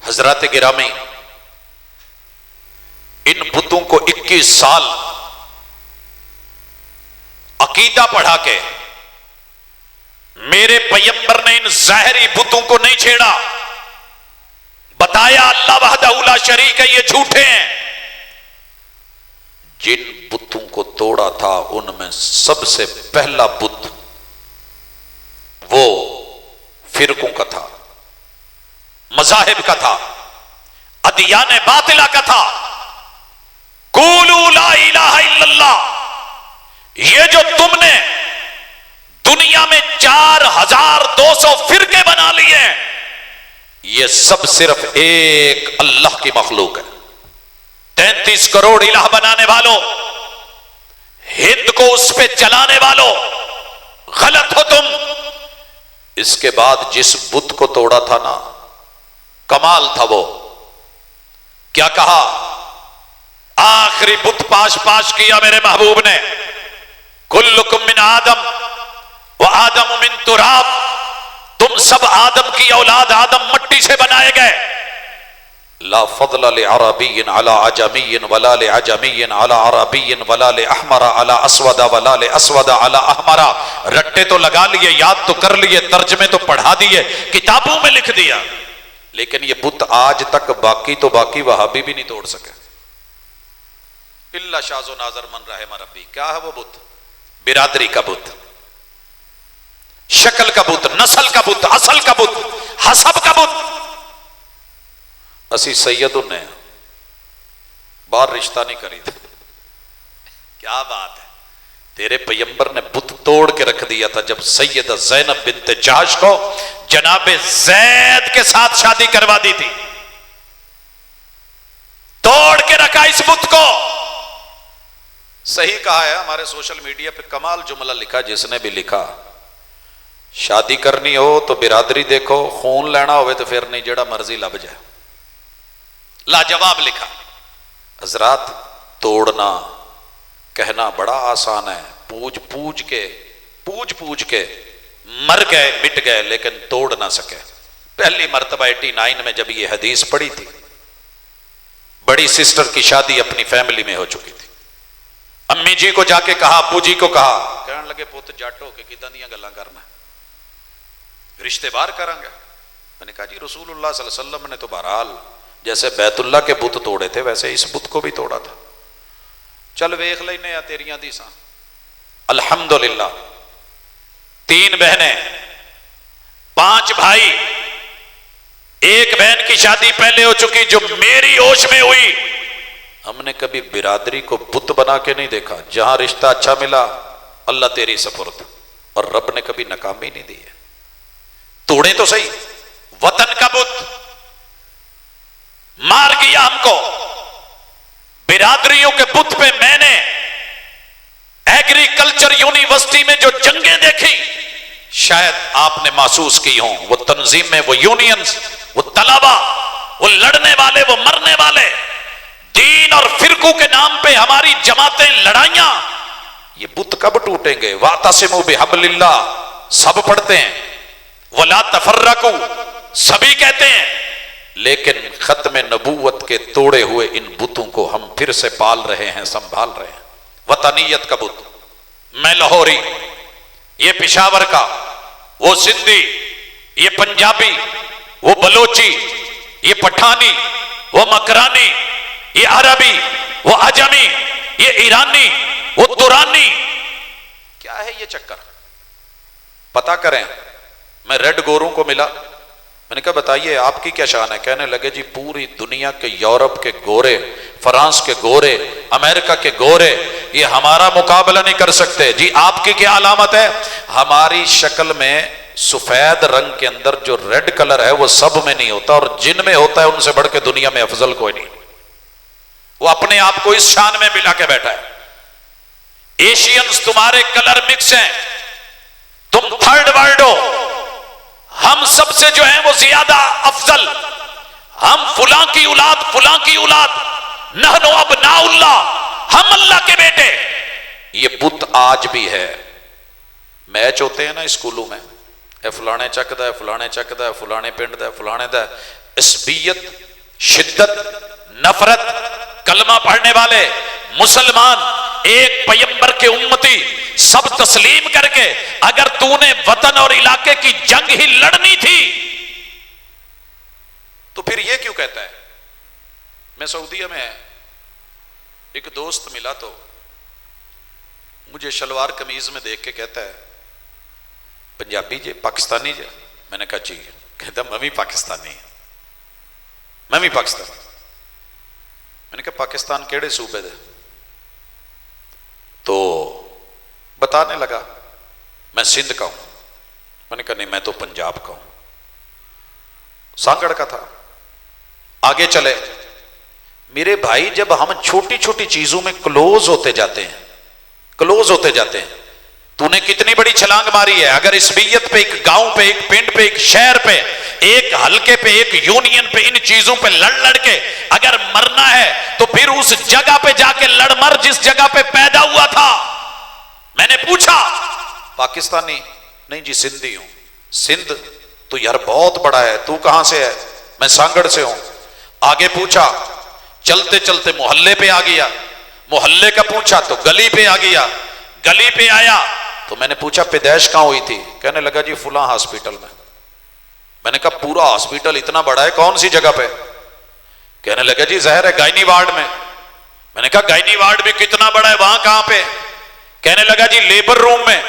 حضرات گرامی، ان بتوں کو 21 سال عقیدہ پڑھا کے میرے پیغمبر نے ان ظاہری بتوں کو نہیں چھیڑا، بتایا اللہ وحدہ لا شریک ہے، یہ جھوٹے ہیں۔ جن بتوں کو توڑا تھا ان میں سب سے پہلا بت وہ فرقوں کا تھا، مذاہب کا تھا، ادیان باطلہ کا تھا۔ قولوا لا الہ الا اللہ، یہ جو تم نے دنیا میں 4200 فرقے بنا لیے ہیں، یہ سب صرف ایک اللہ کی مخلوق ہے۔ 33 کروڑ الہ بنانے والوں، ہند کو اس پہ چلانے والوں، غلط ہو تم۔ اس کے بعد جس بت کو توڑا تھا نا، کمال تھا وہ، کیا کہا؟ آخری بت پاش کیا میرے محبوب نے، کلکم من آدم و آدم من تراب، تم سب آدم کی اولاد، آدم مٹی سے بنائے گئے۔ لا فضل لعربی علی عجمی ولا لعجمی علی عربی ولا لأحمر علی اسود ولا لأسود علی احمر۔ رٹے تو لگا لیے، یاد تو کر لیے، ترجمے تو پڑھا دیے، کتابوں میں لکھ دیا، لیکن یہ بت آج تک باقی تو باقی وہابی بھی نہیں توڑ سکے، اللہ شاذ و ناظر من رحم ربی۔ کیا ہے وہ بت؟ برادری کا بت، شکل کا بت، نسل کا بت، اصل کا بت، حسب کا بت۔ اسی سیدوں نے باہر رشتہ نہیں کری تھی، کیا بات ہے، تیرے پیغمبر نے بت توڑ کے رکھ دیا تھا جب سیدہ زینب بنت جہش کو جناب زید کے ساتھ شادی کروا دی تھی، توڑ کے رکھا اس بت کو۔ صحیح کہا ہے ہمارے سوشل میڈیا پہ، کمال جملہ لکھا جس نے بھی لکھا، شادی کرنی ہو تو برادری دیکھو، خون لینا ہوئے تو پھر نہیں، جڑا مرضی لب جائے۔ لاجواب لکھا۔ حضرات، توڑنا کہنا بڑا آسان ہے، پوج پوج کے مر گئے، مٹ گئے، لیکن توڑ نہ سکے۔ پہلی مرتبہ 89 میں جب یہ حدیث پڑھی تھی، بڑی سسٹر کی شادی اپنی فیملی میں ہو چکی تھی، امی جی کو جا کے کہا، ابو جی کو کہا، کہنے لگے پوت جٹ ہو کے کداں دیاں گلاں کرنا، رشتے بار کریں گے۔ میں نے کہا جی رسول اللہ صلی اللہ علیہ وسلم نے تو بہرحال جیسے بیت اللہ کے بت توڑے تھے ویسے اس بت کو بھی توڑا تھا، چل ویکھ لینے آ تیریاں حدیثاں۔ الحمدللہ 3 بہنیں بھائی، ایک بہن کی شادی پہلے ہو چکی جو میری ہوش میں ہوئی، ہم نے کبھی برادری کو بت بنا کے نہیں دیکھا. جہاں رشتہ اچھا ملا اللہ تیری سپرد، اور رب نے کبھی ناکامی نہیں دی ہے. توڑے تو صحیح، وطن کا بت مار گیا ہم کو. برادریوں کے بت پہ میں نے ایگریکلچر یونیورسٹی میں جو جنگیں دیکھی شاید آپ نے محسوس کی ہوں. وہ تنظیمیں، وہ یونینز، وہ طلبا، وہ لڑنے والے، وہ مرنے والے، دین اور فرقوں کے نام پہ ہماری جماعتیں، لڑائیاں، یہ بت کب ٹوٹیں گے؟ وَاعْتَصِمُوا بِحَبْلِ اللَّهِ سب پڑھتے ہیں، وَلَا تَفَرَّقُوا سبھی کہتے ہیں، لیکن ختم نبوت کے توڑے ہوئے ان بتوں کو ہم پھر سے پال رہے ہیں، سنبھال رہے ہیں. وطنیت کا بت، میں لاہوری، یہ پشاور کا، وہ سندھی، یہ پنجابی، وہ بلوچی، یہ پٹھانی، وہ مکرانی، یہ عربی، وہ عجمی، یہ ایرانی، وہ ترانی. کیا ہے یہ چکر؟ پتا کریں. میں ریڈ گوروں کو ملا، میں نے کہا بتائیے آپ کی کیا شان ہے؟ کہنے لگے جی پوری دنیا کے، یورپ کے گورے، فرانس کے گورے، امریکہ کے گورے یہ ہمارا مقابلہ نہیں کر سکتے. جی آپ کی کیا علامت ہے؟ ہماری شکل میں سفید رنگ کے اندر جو ریڈ کلر ہے وہ سب میں نہیں ہوتا، اور جن میں ہوتا ہے ان سے بڑھ کے دنیا میں افضل کوئی نہیں. وہ اپنے آپ کو اس شان میں ملا کے بیٹھا ہے. ایشینز تمہارے کلر مکس ہیں، تم تھرڈ ورلڈ ہو، ہم سب سے جو ہیں وہ زیادہ افضل، ہم فلاں کی اولاد، فلاں کی اولاد، نحن ابناء اللہ، ہم اللہ کے بیٹے. یہ بت آج بھی ہے. میچ ہوتے ہیں نا اسکولوں میں، اے فلانے چکدا ہے، فلانے چکدا ہے، فلانے پنڈ دا ہے، فلانے دا ہے. عصبیت، شدت، نفرت، کلمہ پڑھنے والے مسلمان، ایک پیمبر کے امتی، سب تسلیم کر کے اگر تو نے وطن اور علاقے کی جنگ ہی لڑنی تھی تو پھر یہ کیوں کہتا ہے؟ میں سعودیہ میں ایک دوست ملا تو مجھے شلوار قمیض میں دیکھ کے کہتا ہے پنجابی جے، پاکستانی جے؟ میں نے کہا جی. کہتا میں بھی پاکستانی، میں بھی پاکستانی. میں نے کہا پاکستان کیڑے صوبے دے؟ تو بتانے لگا میں سندھ کا ہوں. میں نے کہا نہیں میں تو پنجاب کا ہوں، سانگڑ کا تھا. آگے چلے. میرے بھائی جب ہم چھوٹی چھوٹی چیزوں میں کلوز ہوتے جاتے ہیں، کلوز ہوتے جاتے ہیں، تو نے کتنی بڑی چھلانگ ماری ہے. اگر عصبیت پہ، ایک گاؤں پہ، ایک پنڈ پہ، ایک شہر پہ، ایک حلقے پہ، ایک یونین پہ، ان چیزوں پہ لڑ لڑ کے اگر مرنا ہے تو پھر اس جگہ پہ جا کے لڑ مر جس جگہ پہ پیدا ہوا تھا. میں نے پوچھا پاکستانی؟ نہیں جی سندھی ہوں. سندھ تو یار بہت بڑا ہے، تو کہاں سے ہے؟ میں سانگڑ سے ہوں. آگے پوچھا، چلتے چلتے محلے پہ آ گیا. محلے کا پوچھا تو گلی پہ آ گیا. گلی پہ آیا تو میں نے پوچھا پیدائش کہاں ہوئی تھی؟ کہنے لگا جی فلاں ہاسپٹل میں. میں نے کہا پورا ہاسپٹل اتنا بڑا ہے، کون سی جگہ پہ؟ کہنے لگا جی ظاہر ہے گائنی وارڈ میں. میں نے کہا گائنی وارڈ بھی کتنا بڑا ہے، وہاں کہاں پہ؟ کہنے لگا جی لیبر روم میں.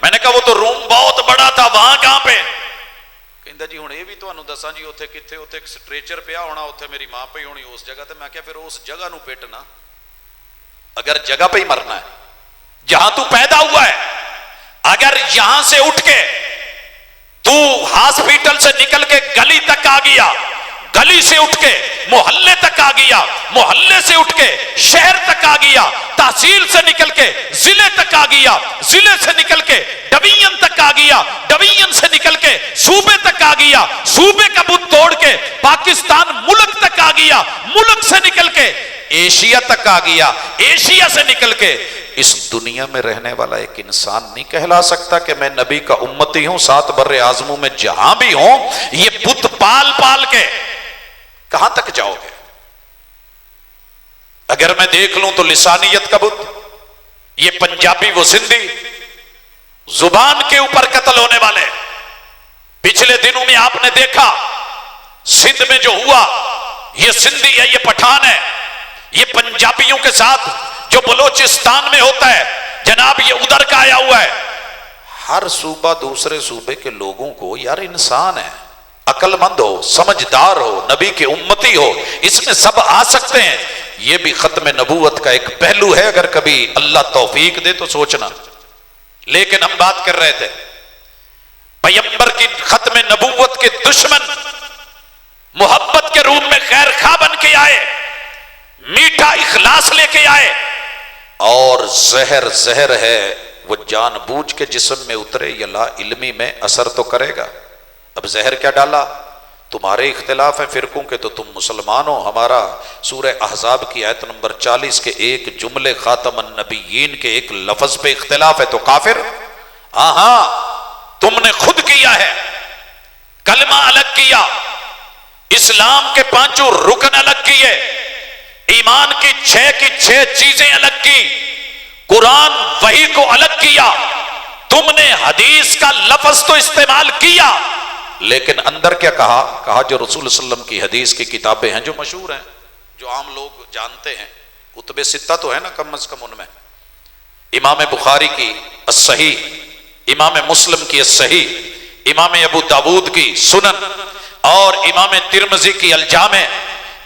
میں نے کہا وہ تو روم بہت بڑا تھا، وہاں کہاں پہ؟ کہندا جی ہن یہ بھی تانوں دساں جی اوتھے کتھے، اوتھے ایک سٹریچر پیا ہونا، اوتھے میری ماں پئی ہونی اس جگہ تے. میں کہا پھر اس جگہ نو پیٹنا، اگر جگہ پہ ہی مرنا ہے جہاں تو پیدا ہوا ہے. اگر یہاں سے اٹھ کے تو ہاسپٹل سے نکل کے گلی تک آ گیا، گلی سے اٹھ کے محلے تک آ گیا، محلے سے اٹھ کے شہر تک آ گیا، تحصیل سے نکل کے ضلع تک آ گیا، ضلع سے نکل کے ڈویژن تک آ گیا، ڈویژن سے نکل کے صوبے تک آ گیا، صوبے کا بت توڑ کے پاکستان ملک تک آ گیا، ملک سے نکل کے ایشیا تک آ گیا، ایشیا سے نکل کے اس دنیا میں رہنے والا ایک انسان نہیں کہلا سکتا کہ میں نبی کا امتی ہوں. 7 بر اعظموں میں جہاں بھی ہوں یہ بت پال پال کے کہاں تک جاؤ گے؟ اگر میں دیکھ لوں تو لسانیت کا بت، یہ پنجابی وہ سندھی، زبان کے اوپر قتل ہونے والے. پچھلے دنوں میں آپ نے دیکھا سندھ میں جو ہوا، یہ سندھی ہے، یہ پٹھان ہے، یہ پنجابیوں کے ساتھ جو بلوچستان میں ہوتا ہے جناب یہ ادھر کا آیا ہوا ہے. ہر صوبہ دوسرے صوبے کے لوگوں کو یار انسان ہے عقل مند ہو، سمجھدار ہو، نبی کے امتی ہو، اس میں سب آ سکتے ہیں۔ یہ بھی ختم نبوت کا ایک پہلو ہے، اگر کبھی اللہ توفیق دے تو سوچنا۔ لیکن ہم بات کر رہے تھے پیغمبر کی ختم نبوت کے دشمن محبت کے روم میں خیر خواہ بن کے آئے، میٹھا اخلاص لے کے آئے، اور زہر ہے، وہ جان بوجھ کے جسم میں اترے یا لا علمی میں اثر تو کرے گا۔ اب زہر کیا ڈالا؟ تمہارے اختلاف ہیں فرقوں کے تو تم مسلمان ہو، ہمارا سورہ احزاب کی آیت نمبر 40 کے ایک جملے خاتم النبیین کے ایک لفظ پہ اختلاف ہے تو کافر؟ ہاں تم نے خود کیا ہے، کلمہ الگ کیا، اسلام کے 5 رکن الگ کیے، ایمان کی 6 چیزیں الگ کی، قرآن وحی کو الگ کیا، تم نے حدیث کا لفظ تو استعمال کیا، لیکن اندر کیا کہا جو رسول صلی اللہ علیہ وسلم کی حدیث کی کتابیں ہیں جو مشہور ہیں، جو عام لوگ جانتے ہیں، کتب 6 تو ہے نا کم از کم، ان میں امام بخاری کی الصحیح، امام مسلم کی الصحیح، امام ابو داود کی سنن، اور امام ترمذی کی الجامع،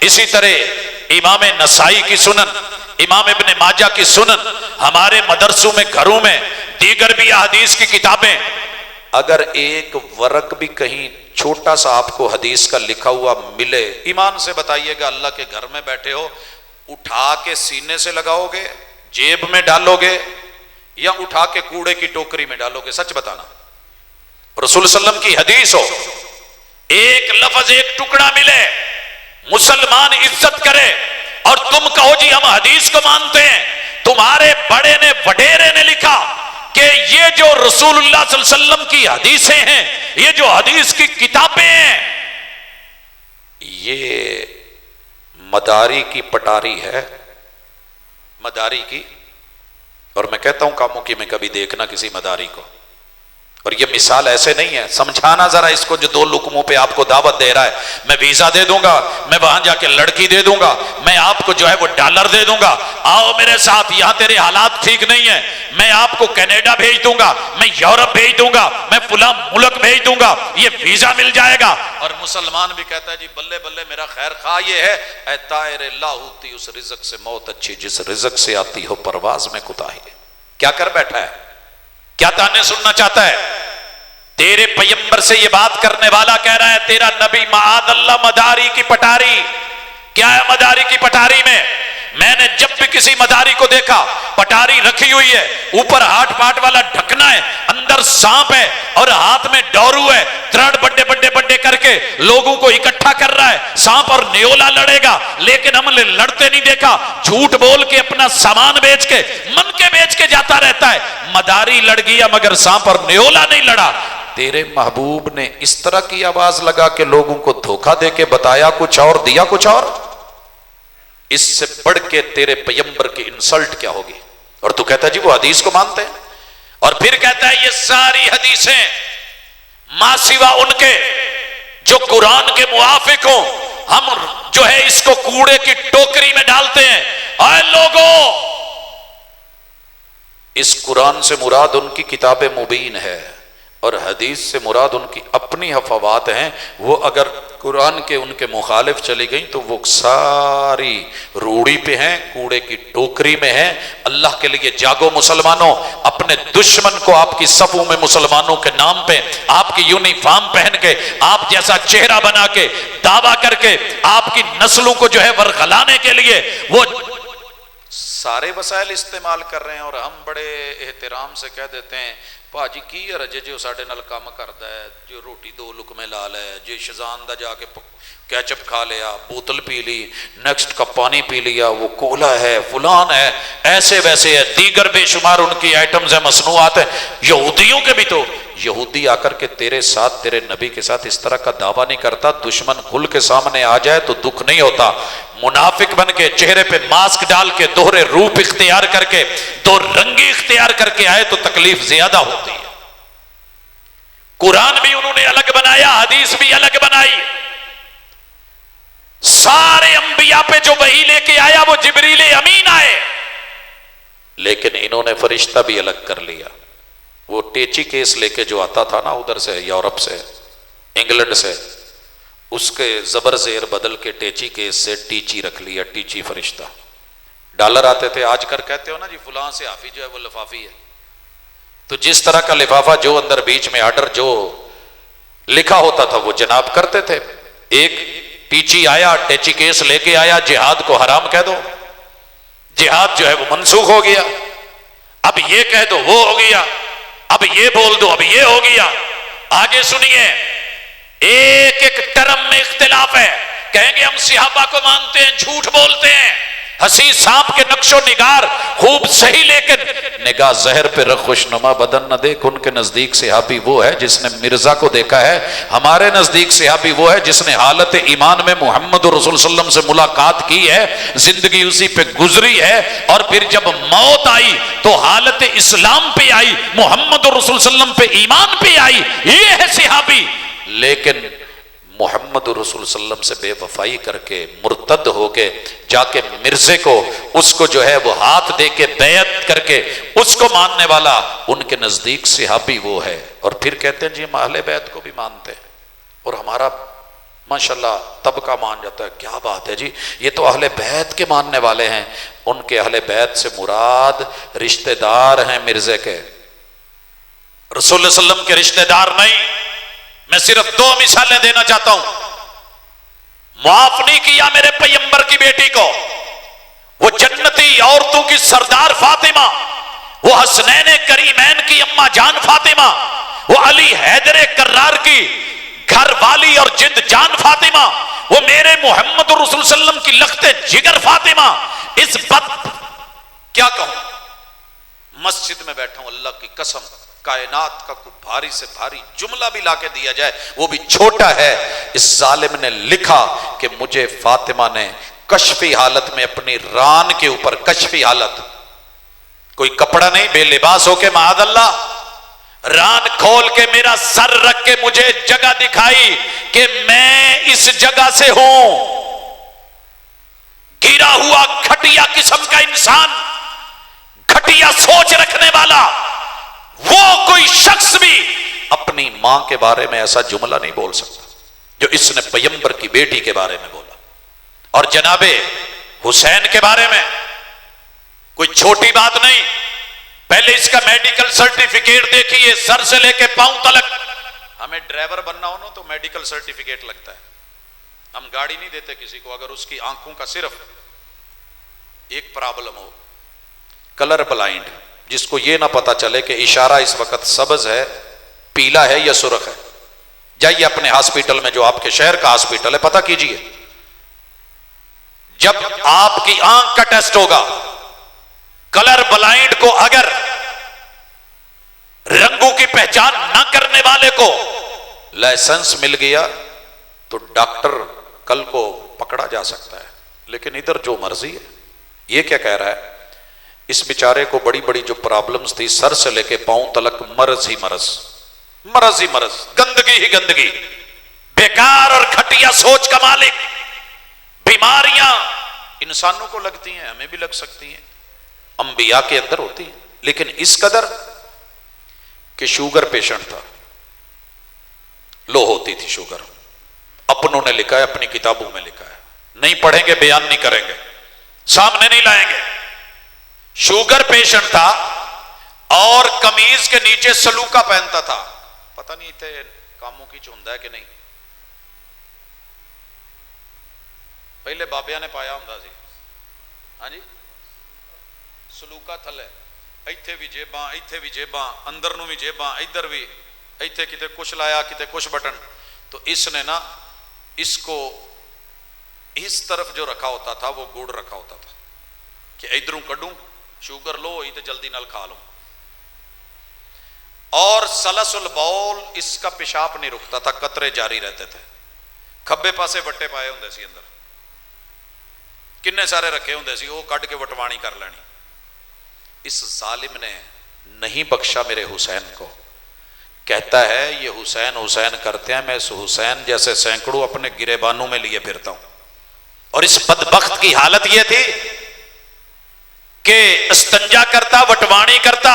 اسی طرح امام نسائی کی سنن، امام ابن ماجہ کی سنن، ہمارے مدرسوں میں، گھروں میں دیگر بھی حدیث کی کتابیں۔ اگر ایک ورق بھی کہیں چھوٹا سا آپ کو حدیث کا لکھا ہوا ملے، ایمان سے بتائیے گا، اللہ کے گھر میں بیٹھے ہو، اٹھا کے سینے سے لگاؤ گے، جیب میں ڈالو گے، یا اٹھا کے کوڑے کی ٹوکری میں ڈالو گے؟ سچ بتانا۔ رسول صلی اللہ علیہ وسلم کی حدیث ہو، ایک لفظ، ایک ٹکڑا ملے، مسلمان عزت کرے، اور تم کہو جی ہم حدیث کو مانتے ہیں، تمہارے بڑے نے وڈیرے نے لکھا کہ یہ جو رسول اللہ صلی اللہ علیہ وسلم کی حدیثیں ہیں، یہ جو حدیث کی کتابیں ہیں، یہ مداری کی پٹاری ہے، مداری کی۔ اور میں کہتا ہوں کاموں کی میں کبھی دیکھنا کسی مداری کو، اور یہ مثال ایسے نہیں ہے، سمجھانا ذرا اس کو جو 2 لقموں پہ آپ کو دعوت دے رہا ہے، میں ویزا دے دوں گا، میں وہاں جا کے لڑکی دے دوں گا، میں آپ کو جو ہے وہ ڈالر دے دوں گا، آؤ میرے ساتھ، یہاں تیرے حالات ٹھیک نہیں ہیں، میں آپ کو کینیڈا بھیج دوں گا، میں یورپ بھیج دوں گا، میں فلاں ملک بھیج دوں گا، یہ ویزا مل جائے گا۔ اور مسلمان بھی کہتا ہے جی بلے بلے میرا خیر خواہ یہ ہے، اے طائر اللہ ہوتی اس رزق سے موت اچھی جس رزق سے آتی ہو پرواز میں کوتاہی۔ کیا کر بیٹھا ہے؟ کیا تانے سننا چاہتا ہے؟ تیرے پیغمبر سے یہ بات کرنے والا کہہ رہا ہے تیرا نبی معاذ اللہ مداری کی پٹاری۔ کیا ہے مداری کی پٹاری میں نے جب بھی کسی مداری کو دیکھا، پٹاری رکھی ہوئی ہے، اوپر ہاٹ پاٹ والا ڈھکنا ہے، اندر سانپ ہے، اور ہاتھ میں ڈورو ہے، ترڑ بڑے بڑے بڑے کر کے لوگوں کو اکٹھا کر رہا ہے، سانپ اور نیولا لڑے گا، لیکن ہم نے لڑتے نہیں دیکھا، جھوٹ بول کے اپنا سامان بیچ کے، من کے بیچ کے جاتا رہتا ہے۔ مداری لڑ گیا مگر سانپ اور نیولا نہیں لڑا۔ تیرے محبوب نے اس طرح کی آواز لگا کہ لوگوں کو دھوکہ دے کے بتایا کچھ اور، دیا کچھ اور۔ اس سے بڑھ کے تیرے پیغمبر کی انسلٹ کیا ہوگی؟ اور تو کہتا ہے جی وہ حدیث کو مانتے ہیں، اور پھر کہتا ہے یہ ساری حدیثیں ماں سوا ان کے جو قرآن کے موافق ہوں، ہم جو ہے اس کو کوڑے کی ٹوکری میں ڈالتے ہیں۔ اے لوگوں، اس قرآن سے مراد ان کی کتاب مبین ہے، اور حدیث سے مراد ان کی اپنی حفوات ہیں۔ وہ اگر قرآن کے ان کے مخالف چلی گئیں تو وہ ساری روڑی پہ ہیں، کوڑے کی ٹوکری میں ہیں۔ اللہ کے لیے جاگو مسلمانوں، اپنے دشمن کو آپ کی صفوں میں مسلمانوں کے نام پہ، آپ کی یونیفارم پہن کے، آپ جیسا چہرہ بنا کے، دعویٰ کر کے، آپ کی نسلوں کو جو ہے ورغلانے کے لیے وہ سارے وسائل استعمال کر رہے ہیں، اور ہم بڑے احترام سے کہہ دیتے ہیں ਭਾਜੀ ਕੀ ਰਜੇ ਜੋ ਸਾਡੇ ਨਾਲ ਕੰਮ ਕਰਦਾ ਹੈ, ਜੋ ਰੋਟੀ 2 ਲੁਕਮੇ ਲਾ ਲੈ, ਜੇ ਸ਼ਜ਼ਾਨ ਦਾ ਜਾ ਕੇ کیچپ کھا لیا، بوتل پی لی، نیکسٹ کا پانی پی لیا، وہ کولا ہے، فلان ہے، ایسے ویسے ہے، دیگر بے شمار ان کی آئٹمز ہیں، مصنوعات ہیں۔ یہودیوں کے بھی تو یہودی آ کر کے تیرے ساتھ، تیرے نبی کے ساتھ اس طرح کا دعویٰ نہیں کرتا، دشمن کھل کے سامنے آ جائے تو دکھ نہیں ہوتا۔ منافق بن کے چہرے پہ ماسک ڈال کے دوہرے روپ اختیار کر کے 2 رنگی اختیار کر کے آئے تو تکلیف زیادہ ہوتی ہے۔ قرآن بھی انہوں نے الگ بنایا، حدیث بھی الگ بنائی۔ سارے انبیاء پہ جو وحی لے کے آیا وہ جبریل امین آئے، لیکن انہوں نے فرشتہ بھی الگ کر لیا۔ وہ ٹیچی کیس لے کے جو آتا تھا نا ادھر سے، یورپ سے، انگلینڈ سے، اس کے زبر زیر بدل کے ٹیچی کیس سے ٹیچی رکھ لیا، ٹیچی فرشتہ۔ ڈالر آتے تھے، آج کر کہتے ہو نا جی فلاں سے حافظ جو ہے وہ لفافی ہے، تو جس طرح کا لفافہ جو اندر بیچ میں آرڈر جو لکھا ہوتا تھا وہ جناب کرتے تھے۔ ایک ٹیچی آیا، ٹیچی کیس لے کے آیا، جہاد کو حرام کہہ دو، جہاد جو ہے وہ منسوخ ہو گیا، اب یہ کہہ دو وہ ہو گیا، اب یہ بول دو اب یہ ہو گیا۔ آگے سنیے، ایک ایک ٹرم میں اختلاف ہے، کہیں گے ہم صحابہ کو مانتے ہیں، جھوٹ بولتے ہیں، ہنسی سانپ کے نقش و نگار خوب صحیح، لیکن نگاہ زہر پہ رکھ خوشنما بدن نہ دیکھ۔ ان کے نزدیک صحابی وہ ہے جس نے مرزا کو دیکھا ہے، ہمارے نزدیک صحابی وہ ہے جس نے حالت ایمان میں محمد رسول صلی اللہ علیہ وسلم سے ملاقات کی ہے، زندگی اسی پہ گزری ہے، اور پھر جب موت آئی تو حالت اسلام پہ آئی، محمد رسول صلی اللہ علیہ وسلم پہ ایمان پہ آئی، یہ ہے صحابی۔ لیکن محمد رسول صلی اللہ علیہ وسلم سے بے وفائی کر کے مرتد ہو کے جا کے مرزے کو اس کو جو ہے وہ ہاتھ دے کے بیعت کر کے اس کو ماننے والا ان کے نزدیک صحابی وہ ہے، اور پھر کہتے ہیں جی ہم اہل بیت کو بھی مانتے ہیں، اور ہمارا ماشاءاللہ طبقہ مان جاتا ہے۔ کیا بات ہے جی، یہ تو اہل بیت کے ماننے والے ہیں۔ ان کے اہل بیت سے مراد رشتہ دار ہیں مرزے کے، رسول اللہ صلی اللہ علیہ وسلم کے رشتہ دار نہیں۔ میں صرف دو مثالیں دینا چاہتا ہوں۔ معاف نہیں کیا میرے پیغمبر کی بیٹی کو، وہ جنتی عورتوں کی سردار فاطمہ، وہ حسنین کریمین کی اماں جان فاطمہ، وہ علی حیدر کرار کی گھر والی اور جد جان فاطمہ، وہ میرے محمد رسول صلی اللہ علیہ وسلم کی لخت جگر فاطمہ۔ اس بات کیا کہوں، مسجد میں بیٹھا ہوں، اللہ کی قسم کائنات کا کوئی بھاری سے بھاری جملہ بھی لا کے دیا جائے وہ بھی چھوٹا ہے۔ اس ظالم نے لکھا کہ مجھے فاطمہ نے کشفی حالت میں اپنی ران کے اوپر، کشفی حالت، کوئی کپڑا نہیں، بے لباس ہو کے معاذ اللہ، ران کھول کے میرا سر رکھ کے مجھے جگہ دکھائی کہ میں اس جگہ سے ہوں۔ گرا ہوا گھٹیا قسم کا انسان، گھٹیا سوچ رکھنے والا، وہ کوئی شخص بھی اپنی ماں کے بارے میں ایسا جملہ نہیں بول سکتا جو اس نے پیغمبر کی بیٹی کے بارے میں بولا۔ اور جناب حسین کے بارے میں کوئی چھوٹی بات نہیں، پہلے اس کا میڈیکل سرٹیفکیٹ دیکھیے، سر سے لے کے پاؤں تلک۔ ہمیں ڈرائیور بننا ہو نا تو میڈیکل سرٹیفکیٹ لگتا ہے، ہم گاڑی نہیں دیتے کسی کو اگر اس کی آنکھوں کا صرف ایک پرابلم ہو، کلر بلائنڈ، جس کو یہ نہ پتا چلے کہ اشارہ اس وقت سبز ہے، پیلا ہے یا سرخ ہے۔ جائیے اپنے ہاسپٹل میں جو آپ کے شہر کا ہاسپٹل ہے پتہ کیجئے، جب آپ کی آنکھ کا ٹیسٹ ہوگا، کلر بلائنڈ کو اگر رنگوں کی پہچان نہ کرنے والے کو لائسنس مل گیا تو ڈاکٹر کل کو پکڑا جا سکتا ہے، لیکن ادھر جو مرضی ہے۔ یہ کیا کہہ رہا ہے، اس بیچارے کو بڑی بڑی جو پرابلمز تھی، سر سے لے کے پاؤں تلک مرض ہی مرض، مرض ہی مرض، گندگی ہی گندگی، بیکار اور گھٹیا سوچ کا مالک۔ بیماریاں انسانوں کو لگتی ہیں، ہمیں بھی لگ سکتی ہیں، انبیاء کے اندر ہوتی ہیں، لیکن اس قدر کہ شوگر پیشنٹ تھا، لو ہوتی تھی شوگر، اپنوں نے لکھا ہے، اپنی کتابوں میں لکھا ہے، نہیں پڑھیں گے، بیان نہیں کریں گے، سامنے نہیں لائیں گے۔ شوگر پیشنٹ تھا اور قمیض کے نیچے سلوکا پہنتا تھا، پتہ نہیں تھے کاموں کی چوندا ہے کہ نہیں، پہلے بابیاں نے پایا ہوندا سی، ہاں جی، سلوکا تھلے، ایتھے بھی جیباں، ایتھے بھی جیباں، اندر نو بھی جیباں، ادھر بھی، ایتھے کتے کچھ لایا کتے کچھ بٹن، تو اس نے نا اس کو اس طرف جو رکھا ہوتا تھا وہ گڑ رکھا ہوتا تھا کہ ادھروں کڈوں، شوگر لو ہوئی تو جلدی نال کھا لو، اور سلسل بول، اس کا پیشاب نہیں رکتا تھا، قطرے جاری رہتے تھے، کھبے پاسے وٹے پائے ہوندے سی، اندر کنے سارے رکھے ہوندے سی، وہ کڈ کے وٹوانی کر لینی۔ اس ظالم نے نہیں بخشا میرے حسین کو، کہتا ہے یہ حسین حسین کرتے ہیں، میں اس حسین جیسے سینکڑوں اپنے گریبانوں میں لیے پھرتا ہوں۔ اور اس بدبخت کی حالت یہ تھی کہ استنجا کرتا، وٹوانی کرتا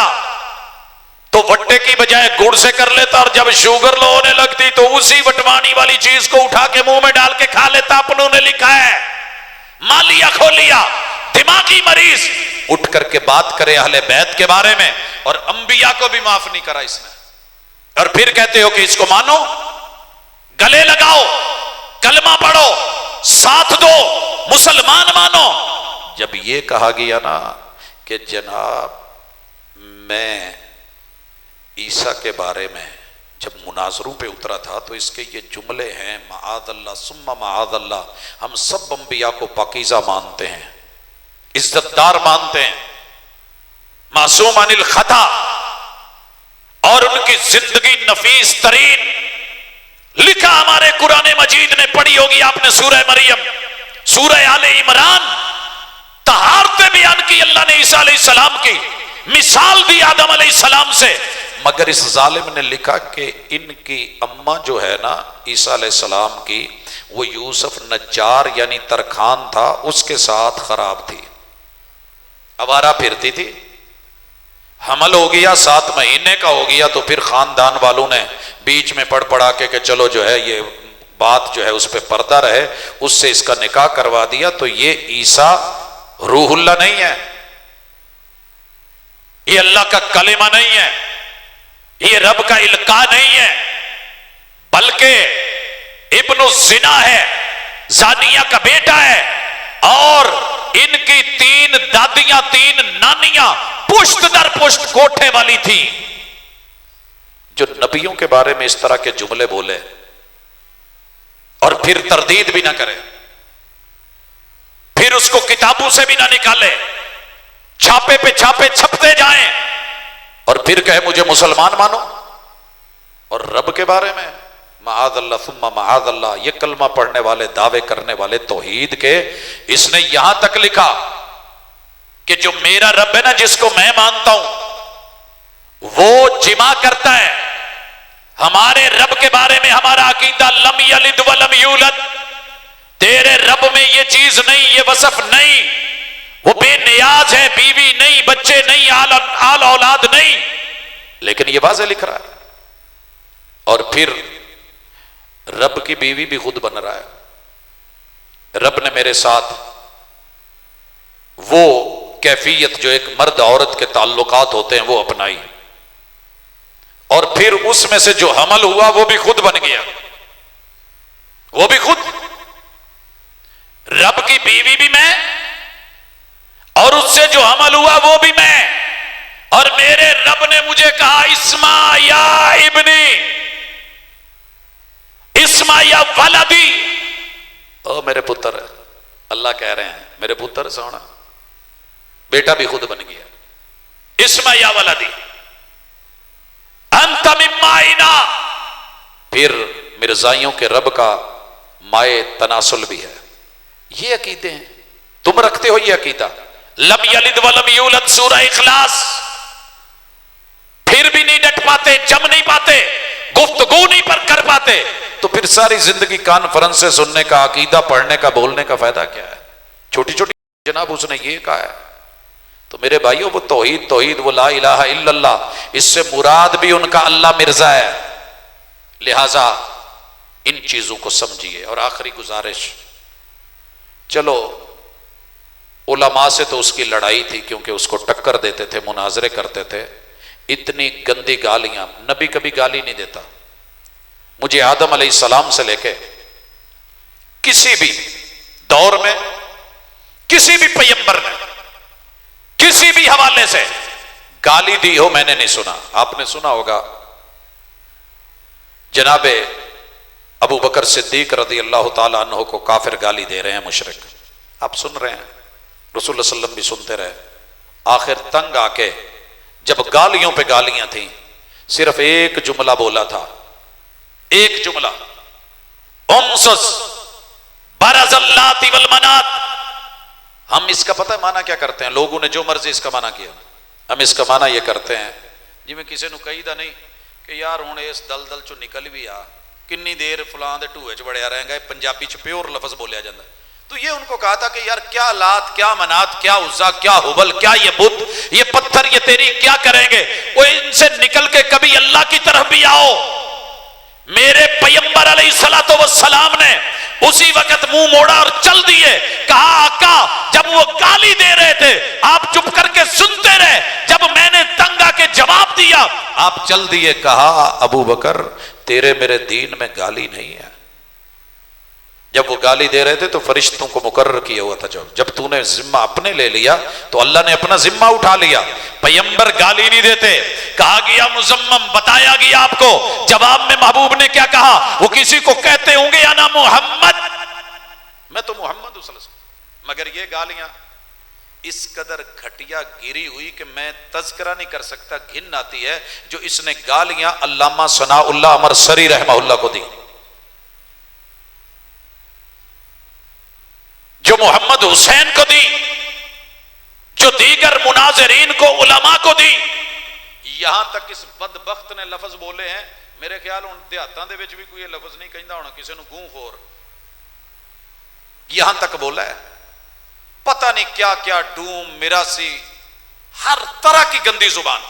تو وٹے کی بجائے گڑ سے کر لیتا، اور جب شوگر لو ہونے لگتی تو اسی وٹوانی والی چیز کو اٹھا کے منہ میں ڈال کے کھا لیتا۔ اپنوں نے لکھا ہے مالیا کھولیا، دماغی مریض اٹھ کر کے بات کرے اہل بیت کے بارے میں، اور انبیاء کو بھی معاف نہیں کرا اس نے، اور پھر کہتے ہو کہ اس کو مانو، گلے لگاؤ، کلمہ پڑھو، ساتھ دو، مسلمان مانو۔ جب یہ کہا گیا نا کہ جناب میں عیسیٰ کے بارے میں جب مناظروں پہ اترا تھا تو اس کے یہ جملے ہیں، معاذ اللہ ثم معاذ اللہ، ہم سب انبیاء کو پاکیزہ مانتے ہیں، عزت دار مانتے ہیں، معصوم عن الخطا، اور ان کی زندگی نفیس ترین۔ لکھا ہمارے قرآن مجید نے، پڑھی ہوگی آپ نے سورہ مریم، سورہ آل عمران، طہارتیں بیان کی اللہ نے عیسیٰ علیہ السلام کی، مثال دی آدم علیہ السلام سے، مگر اس ظالم نے لکھا کہ ان کی اماں جو ہے نا عیسیٰ علیہ السلام کی، وہ یوسف نجار یعنی ترکھان تھا اس کے ساتھ خراب تھی، آوارہ پھرتی تھی، حمل ہو گیا 7 مہینے کا ہو گیا تو پھر خاندان والوں نے بیچ میں پڑھا کہ چلو جو ہے یہ بات جو ہے اس پہ پردہ رہے، اس سے اس کا نکاح کروا دیا۔ تو یہ عیسیٰ روح اللہ نہیں ہے، یہ اللہ کا کلمہ نہیں ہے، یہ رب کا القاء نہیں ہے، بلکہ ابن الزنا ہے، زانیہ کا بیٹا ہے، اور ان کی 3 دادیاں 3 نانیاں پشت در پشت کوٹھے والی تھی، جو نبیوں کے بارے میں اس طرح کے جملے بولے اور پھر تردید بھی نہ کرے، پھر اس کو کتابوں سے بھی نہ نکالے، چھاپے پہ چھاپے چھپتے جائیں، اور پھر کہے مجھے مسلمان مانو، اور رب کے بارے میں معاذ اللہ ثم معاذ اللہ، یہ کلمہ پڑھنے والے، دعوے کرنے والے توحید کے، اس نے یہاں تک لکھا کہ جو میرا رب ہے نا جس کو میں مانتا ہوں وہ جمع کرتا ہے۔ ہمارے رب کے بارے میں ہمارا عقیدہ لم یلد ولم یولد، تیرے رب میں یہ چیز نہیں، یہ وصف نہیں، وہ بے نیاز ہے، بیوی نہیں، بچے نہیں، آل اولاد نہیں، لیکن یہ واضح لکھ رہا ہے، اور پھر رب کی بیوی بھی خود بن رہا ہے۔ رب نے میرے ساتھ وہ کیفیت جو ایک مرد عورت کے تعلقات ہوتے ہیں وہ اپنائی، اور پھر اس میں سے جو حمل ہوا وہ بھی خود بن گیا، وہ بھی خود، رب کی بیوی بھی میں، اور اس سے جو حمل ہوا وہ بھی میں، اور میرے رب نے مجھے کہا اسما یا ابنی، اسما یا ولدی، او میرے پتر، اللہ کہہ رہے ہیں میرے پتر سونا، بیٹا بھی خود بن گیا، اسما یا ولدی انت ممائنا، پھر مرزائیوں کے رب کا مائے تناسل بھی ہے۔ یہ عقیدے ہیں، تم رکھتے ہو یہ عقیدہ، لم یلد ولم یولد سورہ اخلاص، پھر بھی نہیں ڈٹ پاتے، جم نہیں پاتے، گفتگو نہیں پر کر پاتے، تو پھر ساری زندگی کانفرنس سے سننے کا، عقیدہ پڑھنے کا، بولنے کا فائدہ کیا ہے؟ چھوٹی چھوٹی جناب اس نے یہ کہا ہے، تو میرے بھائیوں وہ توحید وہ لا الہ الا اللہ، اس سے مراد بھی ان کا اللہ مرزا ہے، لہذا ان چیزوں کو سمجھیے۔ اور آخری گزارش، چلو علماء سے تو اس کی لڑائی تھی کیونکہ اس کو ٹکر دیتے تھے، مناظرے کرتے تھے، اتنی گندی گالیاں، نبی کبھی گالی نہیں دیتا، مجھے آدم علیہ السلام سے لے کے کسی بھی دور میں کسی بھی پیغمبر نے کسی بھی حوالے سے گالی دی ہو میں نے نہیں سنا۔ آپ نے سنا ہوگا جناب ابو بکر صدیق رضی اللہ تعالیٰ عنہ کو کافر گالی دے رہے ہیں، مشرک، آپ سن رہے ہیں، رسول اللہ صلی اللہ علیہ وسلم بھی سنتے رہے، آخر تنگ آ کے جب گالیوں پہ گالیاں تھیں، صرف ایک جملہ بولا تھا، ایک جملہ، امسس برز اللات والمنات۔ ہم اس کا پتہ ہے معنی کیا کرتے ہیں؟ لوگوں نے جو مرضی اس کا معنی کیا، ہم اس کا معنی یہ کرتے ہیں جی میں کسی نو کہی دا نہیں کہ یار ہوں اس دلدل چو نکل بھی آ، کنی دیر فلاں دے ٹوئے چ بڑیا رہیں گا، پنجابی چ پیور لفظ بولیا جاتا ہے۔ تو یہ ان کو کہا تھا کہ یار کیا لات، کیا منات، کیا عزا، کیا حبل، کیا یہ بت، یہ پتھر پتھر یہ تیری کیا کریں گے؟ وہ ان سے نکل کے کبھی اللہ کی طرف بھی آؤ۔ میرے پیغمبر علیہ الصلوۃ والسلام نے اسی وقت منہ موڑا اور چل دیے۔ کہا آقا جب وہ گالی دے رہے تھے آپ چپ کر کے سنتے رہے، جب میں نے تنگ آ کے جواب دیا آپ چل دیے۔ کہا ابو بکر تیرے میرے دین میں گالی نہیں ہے۔ جب وہ گالی دے رہے تھے تو فرشتوں کو مقرر کیا ہوا تھا، جب تو نے ذمہ اپنے لے لیا تو اللہ نے اپنا ذمہ اٹھا لیا۔ پیغمبر گالی نہیں دیتے۔ کہا گیا مزمم، بتایا گیا آپ کو، جواب میں محبوب نے کیا کہا؟ وہ کسی کو کہتے ہوں گے یا نا محمد، میں تو محمد صلی اللہ علیہ وسلم، مگر یہ گالیاں اس قدر گھٹیا گری ہوئی کہ میں تذکرہ نہیں کر سکتا، گھن آتی ہے جو اس نے گالیاں علامہ ثناء اللہ عمر سری رحمہ اللہ کو دی، جو محمد حسین کو دی، جو دیگر مناظرین کو، علماء کو دی۔ یہاں تک اس بدبخت نے لفظ بولے ہیں، میرے خیال ان دیہاتاں دے وچ بھی کوئی یہ لفظ نہیں کہندا ہونا کسی نو گوں خور، یہاں تک بولا ہے۔ پتہ نہیں کیا کیا ڈوم میراسی، ہر طرح کی گندی زبان،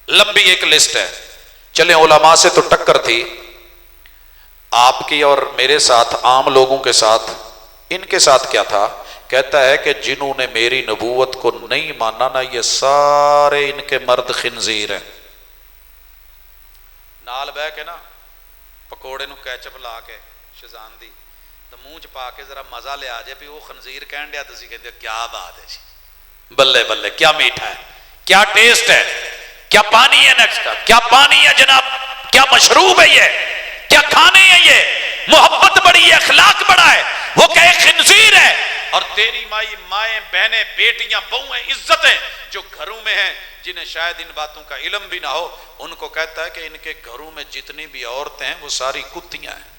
لمبی ایک لسٹ ہے۔ چلیں علماء سے تو ٹکر تھی آپ کی اور میرے ساتھ، عام لوگوں کے ساتھ، ان کے ساتھ کیا تھا؟ کہتا ہے کہ جنہوں نے میری نبوت کو نہیں مانا نا یہ سارے ان کے مرد خنزیر ہیں۔ نال بہ کے نا پکوڑے نو کیچپ لا کے شزان دی تو منہ چ پا کے ذرا مزہ لے آ جائے بھی وہ خنزیر کہن دیا، تسی کہندے کیا بات ہے جی، بلے بلے کیا میٹھا ہے، کیا ٹیسٹ ہے، کیا پانی ہے نیکسٹ کا، کیا پانی ہے جناب، کیا مشروب ہے یہ، کیا کھانے ہیں یہ، محبت بڑی ہے، اخلاق بڑا ہے، وہ کہے خنزیر ہے۔ اور تیری مائیں بہنیں بیٹیاں بہویں عزتیں جو گھروں میں ہیں، جنہیں شاید ان باتوں کا علم بھی نہ ہو، ان کو کہتا ہے کہ ان کے گھروں میں جتنی بھی عورتیں ہیں وہ ساری کتیاں ہیں۔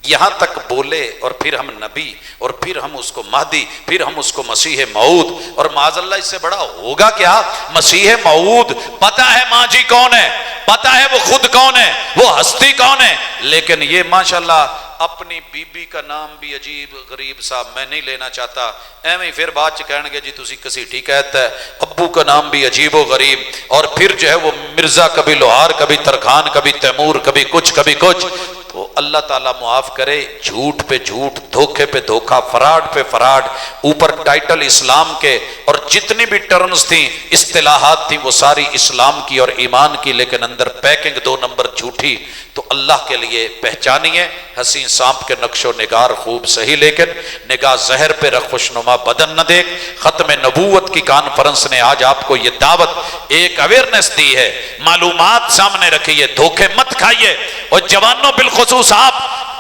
یہاں تک بولے، اور پھر ہم نبی، اور پھر ہم اس کو مہدی، پھر ہم اس کو مسیح موعود، اور معاذ اللہ اس سے بڑا ہوگا کیا؟ مسیح موعود پتہ ہے ماں جی کون ہے، پتہ ہے وہ خود کون ہے، وہ ہستی کون ہے، لیکن یہ ماشاءاللہ اپنی بی بی کا نام بھی عجیب غریب صاحب میں نہیں لینا چاہتا، ایویں پھر بعد چ کہن گے جی تسی کسیٹھی کہتا ہے، ابو کا نام بھی عجیب و غریب، اور پھر جو ہے وہ مرزا کبھی لوہار، کبھی ترخان، کبھی تیمور، کبھی کچھ کبھی کچھ۔ تو اللہ تعالیٰ معاف کرے، جھوٹ پہ جھوٹ، دھوکے پہ دھوکا، فراڈ پہ فراڈ، اوپر ٹائٹل اسلام کے، اور جتنی بھی ٹرمز تھیں، اصطلاحات تھیں، وہ ساری اسلام کی اور ایمان کی، لیکن اندر پیکنگ 2 نمبر جھوٹی۔ تو اللہ کے لیے پہچانیے، حسین سانپ کے نقش و نگار خوب صحیح، لیکن نگاہ زہر پہ رکھ، خوشنما بدن نہ دیکھ۔ ختم نبوت کی کانفرنس نے آج آپ کو یہ دعوت، ایک اویئرنس دی ہے، معلومات سامنے رکھیے، دھوکے مت کھائیے۔ اور جوانوں بالخصوص آپ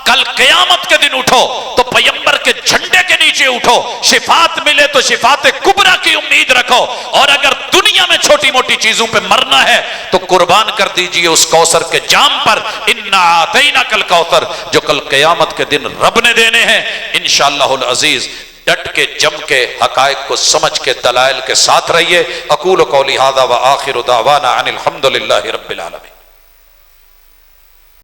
کل قیامت کے دن اٹھو تو پیغمبر کے جھنڈے کے نیچے اٹھو، شفاعت ملے تو شفاعت کبریٰ کی امید رکھو، اور اگر دنیا میں چھوٹی موٹی چیزوں پہ مرنا ہے تو قربان کر دیجئے اس کوثر کے جام پر، انا اعطیناک الکوثر، جو کل قیامت کے دن رب نے دینے ہیں انشاءاللہ العزیز۔ ڈٹ کے، جم کے، حقائق کو سمجھ کے، دلائل کے ساتھ رہیے۔ اقول قولی ھذا وآخر دعوانا ان الحمد للہ رب العالمین۔